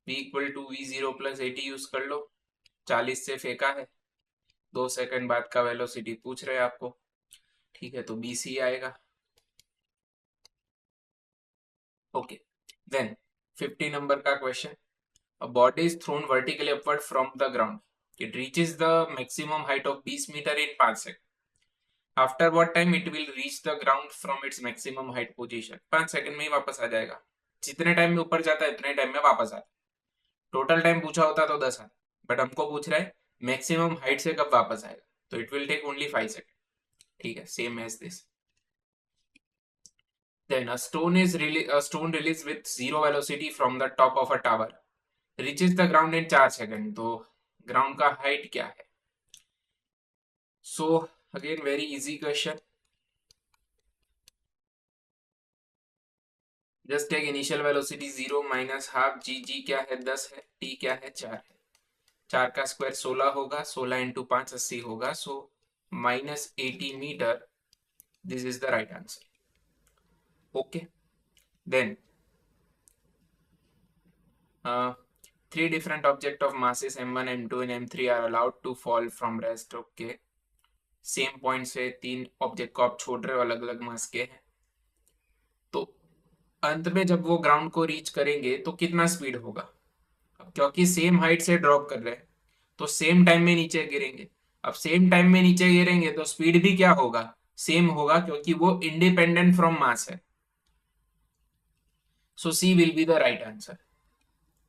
v equal to v0 plus 80 use कर लो। 40 से फेंका है, 2 सेकंड बाद का वेलोसिटी पूछ रहे हैं आपको। ठीक है, तो bc आएगा। ओके, देन 50 नंबर का question, a body is thrown vertically upward from the ground, it reaches the maximum height of 20 meter in 5 seconds, after what time it will reach the ground from its maximum height position। 5 second में ही वापस आ जाएगा, जितने टाइम में ऊपर जाता है उतने टाइम में वापस आता है। टोटल टाइम पूछा होता तो 10 आता, बट हमको पूछ रहा है मैक्सिमम हाइट से कब वापस आएगा, तो it will take only 5 second. ठीक है, same as this. Then a stone released with zero velocity from the top of a tower reaches the ground in 4 second, तो ग्राउंड का हाइट क्या है। So again very easy question, just take initial velocity 0 minus half g क्या है 10 है, टी क्या है 4 है। 4 का स्क्वायर 16 होगा, 16 इंटू 5 80 होगा, सो minus 80 metre, this is the right answer. Okay, then three different object of masses m1 m2 and m3 are allowed to fall from rest। Okay, same point से 3 ऑब्जेक्ट को आप छोड़ रहे हो, अलग अलग मास के हैं, तो अंत में जब वो ग्राउंड को रीच करेंगे तो कितना स्पीड होगा। अब क्योंकि सेम हाइट से ड्रॉप कर रहे हैं तो सेम टाइम में नीचे गिरेंगे। अब सेम टाइम में नीचे गिरेंगे तो स्पीड भी क्या होगा, सेम होगा, क्योंकि वो इंडिपेंडेंट फ्रॉम मास है। So C will be the right answer.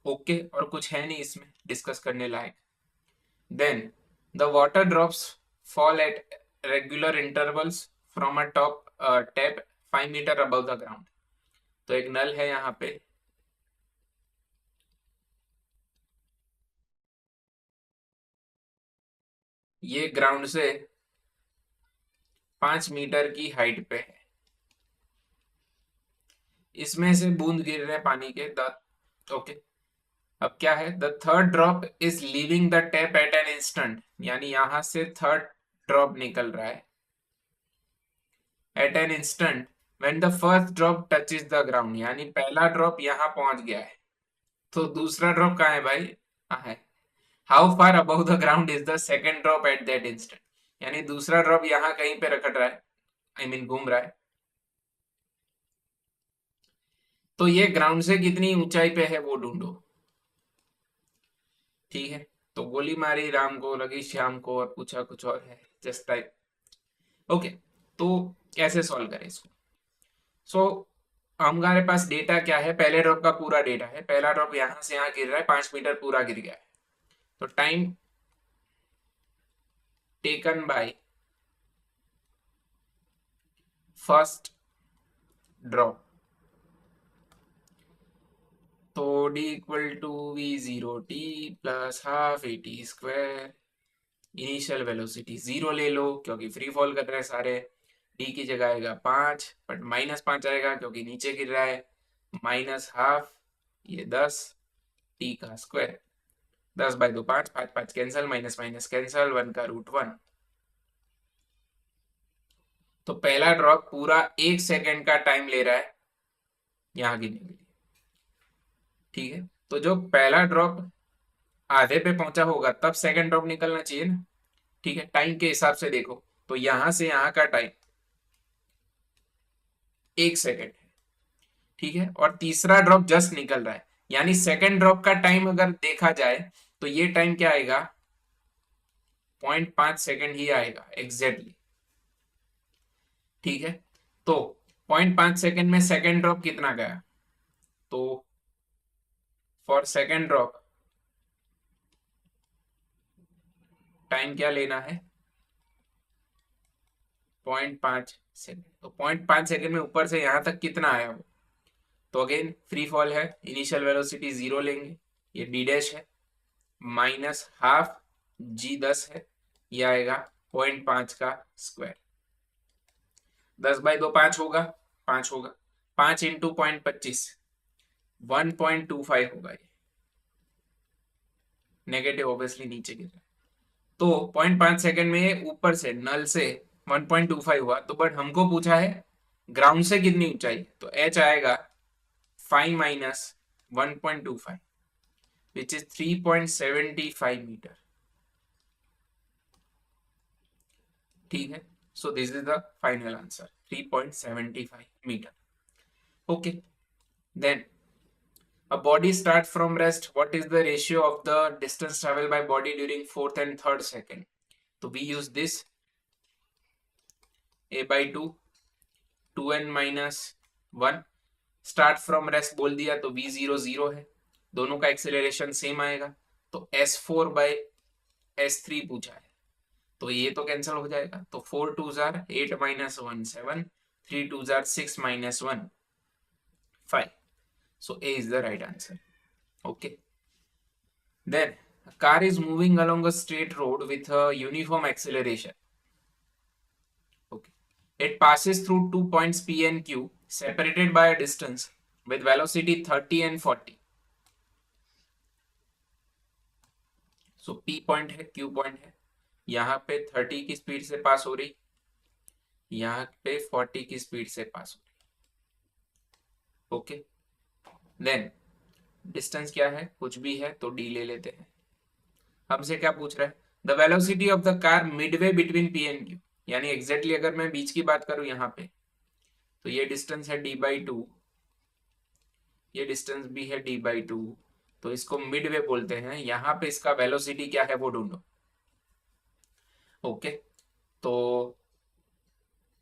Okay, और कुछ है नहीं इसमें डिस्कस करने लायक। Then the water drops fall at regular intervals from a top tap 5 metre above the ground. तो एक नल है यहाँ पे, ये ग्राउंड से 5 मीटर की हाइट पे है, इसमें से बूंद गिर रहे पानी के। ओके, अब क्या है, the third drop is leaving the tap at an instant, यानी यहां से थर्ड ड्रॉप निकल रहा है at an instant when the first drop touches the ground, यानी पहला ड्रॉप यहां पहुंच गया है, तो दूसरा ड्रॉप कहाँ है भाई, हाँ है। How far above the ground is the second drop at that instant, यानी दूसरा ड्रॉप यहाँ कहीं पे रखड़ रहा है, आई मीन घूम रहा है। तो ये ग्राउंड से कितनी ऊंचाई पे है वो ढूंढो। ठीक है, तो गोली मारी राम को लगी श्याम को और पूछा कुछ और है, जस्ट टाइप। ओके, तो कैसे सॉल्व करें इसको। सो हमारे पास डेटा क्या है, पहले ड्रॉप का पूरा डेटा है, पहला ड्रॉप यहां से यहां गिर रहा है, 5 मीटर पूरा गिर गया है, तो time taken by first drop, तो d equal to v0 t plus half a t square. Initial velocity 0 ले लो क्योंकि फ्री फॉल कर रहे हैं सारे, d की जगह आएगा 5, बट -5 आएगा क्योंकि नीचे गिर रहा है, माइनस हाफ ये 10 t का square, 10 by 2 5, 5 5 cancel, minus minus cancel, 1 का रूट 1। तो पहला ड्रॉप पूरा 1 सेकेंड का टाइम ले रहा है यहाँ गिरने के लिए। ठीक है, तो जो पहला ड्रॉप आधे पे पहुंचा होगा तब सेकंड ड्रॉप निकलना चाहिए ना। ठीक है, टाइम के हिसाब से देखो तो यहां से यहां का टाइम 1 सेकेंड है। ठीक है, और तीसरा ड्रॉप जस्ट निकल रहा है, यानी सेकेंड ड्रॉप का टाइम अगर देखा जाए तो ये टाइम क्या आएगा, 0.5 सेकेंड ही आएगा एग्जैक्टली। ठीक है, तो 0.5 सेकेंड में सेकेंड ड्रॉप कितना गया, तो फॉर सेकेंड ड्रॉप टाइम क्या लेना है, 0.5 सेकेंड। तो 0.5 सेकेंड में ऊपर से यहां तक कितना आया वो, तो अगेन फ्री फॉल है, इनिशियल वेलोसिटी 0 लेंगे, ये डी डैश है, माइनस हाफ जी 10 है, ये आएगा 0.5 का स्क्वायर, 10/2 5 होगा, 5 होगा, 5 इंटू 0.25 1.25 होगा। ये नेगेटिव ऑब्वियसली नीचे गिर रहा है, तो 0.5 सेकंड में ऊपर से नल से 1.25 हुआ। तो बट हमको पूछा है ग्राउंड से कितनी ऊंचाई, तो h आएगा 5 माइनस 1.25 विच इज 3.75 मीटर। ठीक है, so this is the final answer, 3.75 meter. Okay, then a body starts from rest. What is the ratio of the distance traveled by body during 4th and 3rd second? So we use this a by 2 2n minus 1, start from rest बोल दिया तो v0 0 है, दोनों का एक्सेलरेशन सेम आएगा। तो s4 बाय s3 पूछा है, तो ये तो कैंसिल हो जाएगा। तो 4 2 jar 8 minus 1 7, 3 2 jar 6 minus 1 5. So A is the right answer. Okay. Then a car is moving along a straight road with a uniform acceleration. Okay. It passes through 2 points P and Q separated by a distance with velocity 30 and 40. So P point है, Q पॉइंट है, यहाँ पे 30 की स्पीड से पास हो रही, यहाँ पे 40 की स्पीड से पास हो रही। ओके, देन डिस्टेंस क्या है, कुछ भी है तो d ले लेते हैं। हमसे क्या पूछ रहा है, the velocity of the car Midway between P and Q, यानी एग्जैक्टली अगर मैं बीच की बात करूं यहाँ पे, तो ये डिस्टेंस है d/2, ये डिस्टेंस भी है d/2, तो इसको मिडवे बोलते हैं। यहाँ पे इसका वेलोसिटी क्या है वो ढूंढो। ओके, तो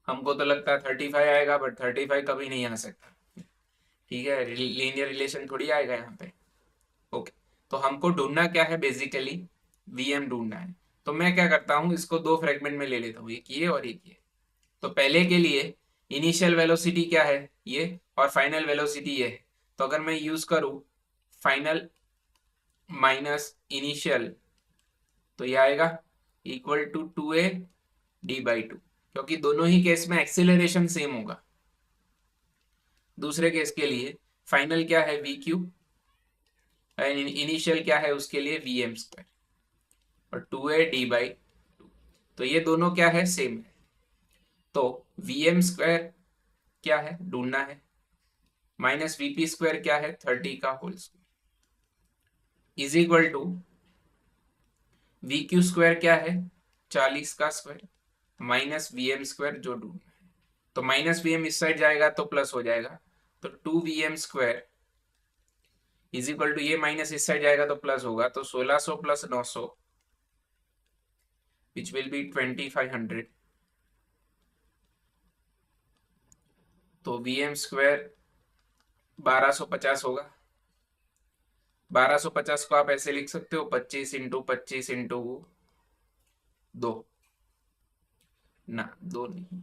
हमको तो लगता है 35 आएगा, बट 35 कभी नहीं आ सकता। ठीक है, लीनियर रिलेशन थोड़ी आएगा यहाँ पे। ओके, तो हमको ढूंढना क्या है, बेसिकली vm ढूंढना है। तो मैं क्या करता हूँ, इसको दो फ्रेगमेंट में ले लेता हूँ, एक ये और एक ये। तो पहले के लिए इनिशियल वेलोसिटी क्या है ये, और फाइनल वेलोसिटी ये है। तो अगर मैं यूज करूँ फाइनल माइनस इनिशियल, तो ये आएगा इक्वल टू 2a d/2, क्योंकि दोनों ही केस में एक्सेलरेशन सेम होगा। दूसरे केस के लिए फाइनल क्या है vq, इनिशियल क्या है उसके लिए vm², और 2a d/2, तो ये दोनों क्या है, सेम है। तो vm² क्या है ढूंढना है, माइनस vp² क्या है 30 का whole square, is equal to vq² क्या है 40 का स्क्वायर, माइनस vm² जो ढूंढना है। तो माइनस vm इस साइड जाएगा तो प्लस हो जाएगा, तो 2vm² इज इक्वल टू, ये माइनस इस साइड जाएगा तो प्लस होगा, तो 1600 प्लस 900 विच विल बी 2500। तो vm² 1250 होगा। 1250 को आप ऐसे लिख सकते हो 25 इंटू 25 इंटू 2, ना 2 नहीं,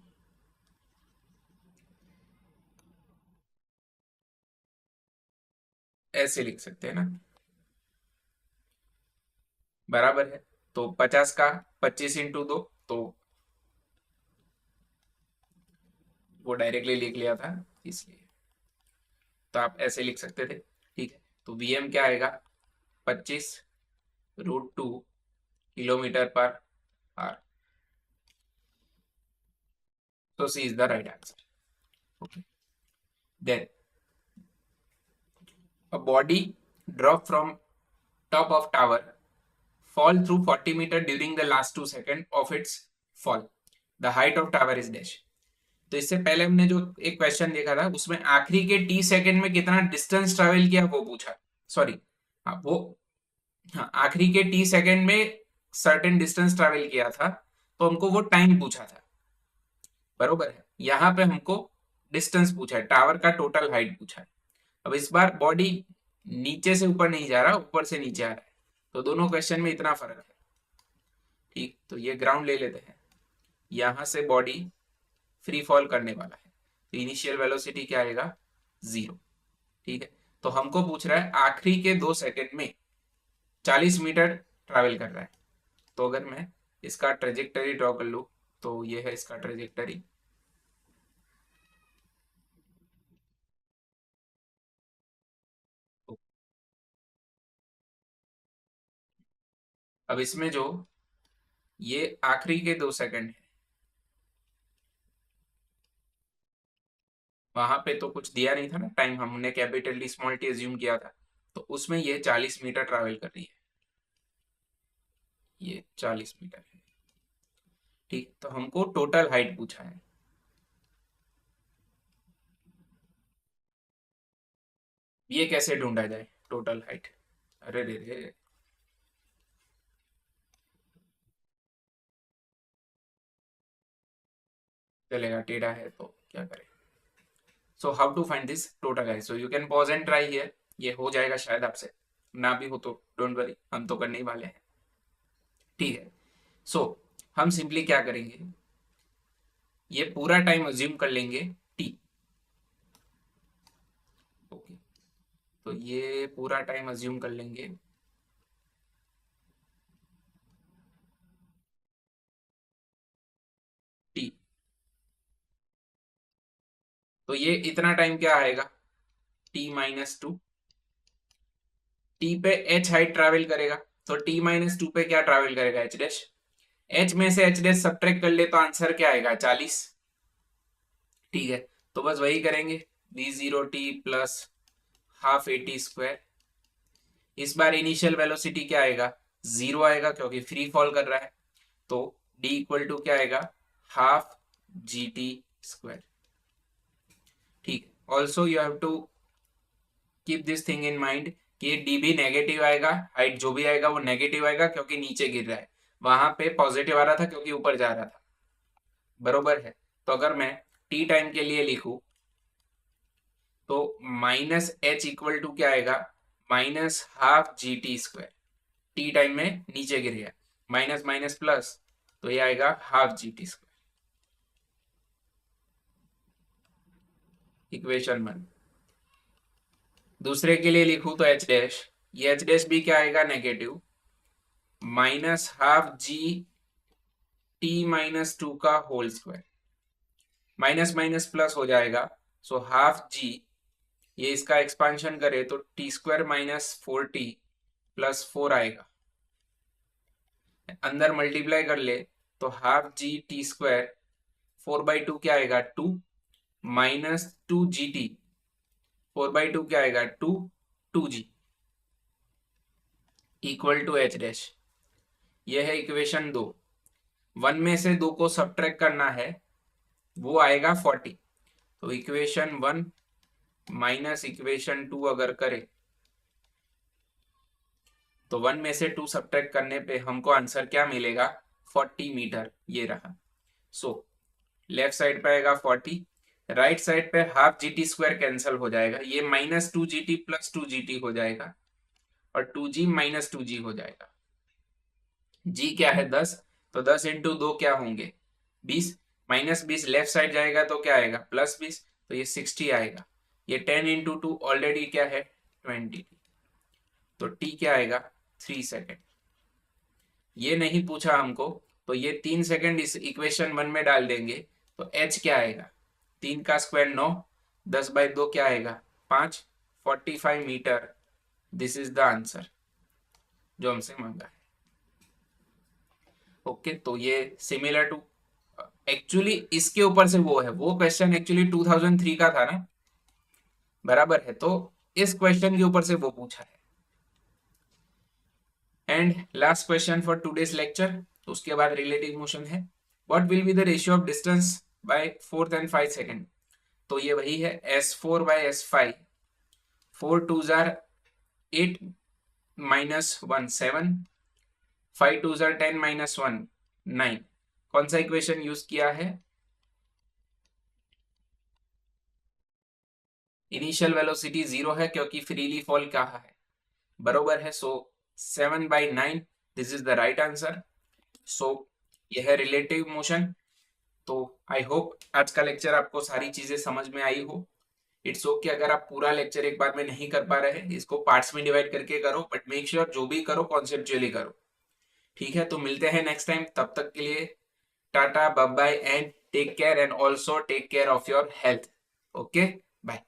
ऐसे लिख सकते हैं ना, बराबर है। तो 50 का 25 इंटू 2, तो वो डायरेक्टली लिख लिया था इसलिए, तो आप ऐसे लिख सकते थे। ठीक है, तो vm क्या आएगा 25√2 kilometre per hour. So C is the right answer. Okay. Then a body drop from top of tower fall through 40 meter during the last 2 seconds of its fall. The height of tower is dash. तो इससे पहले हमने जो एक क्वेश्चन देखा था उसमें आखिरी के t सेकंड में कितना डिस्टेंस ट्रेवल किया वो पूछा, सॉरी हाँ वो, हाँ आखिरी के t सेकंड में सर्टेन डिस्टेंस ट्रेवल किया था, तो हमको वो टाइम पूछा था, बरोबर है। यहाँ पे हमको डिस्टेंस पूछा है, टावर का टोटल हाइट पूछा है। अब इस बार बॉडी नीचे से ऊपर नहीं जा रहा, ऊपर से नीचे आ रहा है, तो दोनों क्वेश्चन में इतना फर्क है। ठीक, तो ये ग्राउंड ले लेते हैं, यहां से बॉडी फ्री फॉल करने वाला है, तो इनिशियल वेलोसिटी क्या आएगा 0। ठीक है, तो हमको पूछ रहा है आखिरी के 2 सेकंड में 40 मीटर ट्रैवल कर रहा है। तो अगर मैं इसका ट्रेजेक्टरी ड्रॉ कर लो, तो ये है इसका ट्रेजेक्टरी। अब इसमें जो ये आखिरी के 2 सेकंड है, वहां पे तो कुछ दिया नहीं था ना टाइम, हमने capital D small T assume किया था, तो उसमें ये 40 मीटर ट्रैवल कर रही है, ये 40 मीटर है। ठीक, तो हमको टोटल हाइट पूछा है। ये कैसे ढूंढा जाए टोटल हाइट? अरे रे रे, चलेगा, टेढ़ा है तो क्या करें। So how to find this total height? So you can pause and try here, ये हो जाएगा शायद आपसे, ना भी हो तो डोंट वरी, हम तो करने ही वाले हैं। ठीक है, सो हम सिंपली क्या करेंगे, ये पूरा टाइम अज्यूम कर लेंगे टी। ओके, तो ये पूरा टाइम अज्यूम कर लेंगे टी। तो ये इतना टाइम क्या आएगा, t-2। टी पे h हाइट ट्रैवल करेगा, तो t-2 पे क्या ट्रैवल करेगा, h डैश। h में से h डैश सब्ट्रैक्ट कर ले तो आंसर क्या आएगा, 40। ठीक है, तो बस वही करेंगे, v0t plus half a t square. इस बार इनिशियल वेलोसिटी क्या आएगा, 0 आएगा क्योंकि फ्री फॉल कर रहा है, तो d इक्वल टू क्या आएगा, हाफ जी टी स्क्वायर। ठीक, also you have to keep this thing in mind कि डी भी नेगेटिव आएगा, हाइट जो भी आएगा वो नेगेटिव आएगा क्योंकि नीचे गिर रहा है, वहां पे पॉजिटिव आ रहा था क्योंकि ऊपर जा रहा था। बरोबर है, तो अगर मैं टी टाइम के लिए लिखूं, तो माइनस एच इक्वल टू क्या आएगा, minus half g t square. T time में नीचे गिर गया, माइनस माइनस प्लस, तो ये आएगा half g t square. Equation 1। दूसरे के लिए लिखूं तो एच डैश, ये एच डैश भी क्या आएगा, negative, minus half g t-2 का whole square. Minus minus plus हो जाएगा, सो हाफ जी, ये इसका एक्सपांशन करे तो T square minus 4t plus 4 आएगा, अंदर मल्टीप्लाई कर ले तो हाफ जी टी स्क्वायर 4/2 क्या आएगा, 2 माइनस 2 gt, 4/2 क्या आएगा, 2 g equal to h dash. ये है इक्वेशन 2। 1 में से 2 को सब्ट्रैक्ट करना है, वो आएगा 40। तो इक्वेशन 1 माइनस इक्वेशन 2 अगर करे तो 1 में से 2 सब्ट्रैक्ट करने पे हमको आंसर क्या मिलेगा, 40 मीटर, ये रहा। सो लेफ्ट साइड पे आएगा 40, राइट साइड पे half g t square cancel हो जाएगा, ये -2 gt प्लस 2 gt हो जाएगा, और 2g माइनस 2g हो जाएगा। g क्या है, 10, तो 10 इंटू 2 क्या होंगे, 20, माइनस 20 लेफ्ट साइड जाएगा तो क्या आएगा, प्लस 20, तो ये 60 आएगा। ये 10 इंटू 2 ऑलरेडी क्या है, 20, तो t क्या आएगा, 3 सेकेंड। ये नहीं पूछा हमको, तो ये 3 सेकेंड इस इक्वेशन 1 में डाल देंगे, तो h क्या आएगा, 3 का स्क्वायर 9, 10/2 क्या आएगा, 5, 45 metre. This is the answer जो हमसे मांगा है। ओके, तो ये सिमिलर टू, एक्चुअली इसके ऊपर से वो है, वो क्वेश्चन एक्चुअली 2003 का था ना, बराबर है, तो इस क्वेश्चन के ऊपर से वो पूछा है। And last question for today's lecture, उसके बाद रिलेटिव मोशन है। What will be the ratio of distance by 4th and 5th second? तो ये वही है, S4/S5, 4 2 8 माइनस 1 7, 5 2 10 माइनस 1 9। कौन सा इक्वेशन यूज किया है, इनिशियल वेलोसिटी 0 है क्योंकि फ्रीली फॉल कहा है, बरोबर है, so 7/9, this is the right answer. So यह है रिलेटिव मोशन। तो आई होप आज का लेक्चर आपको सारी चीजें समझ में आई हो। इट्स ओके अगर आप पूरा लेक्चर एक बार में नहीं कर पा रहे हैं, इसको पार्ट्स में डिवाइड करके करो, बट मेक श्योर जो भी करो कॉन्सेप्चुअली करो। ठीक है, तो मिलते हैं नेक्स्ट टाइम, तब तक के लिए tata bye bye and take care, and also take care of your health. Okay, bye.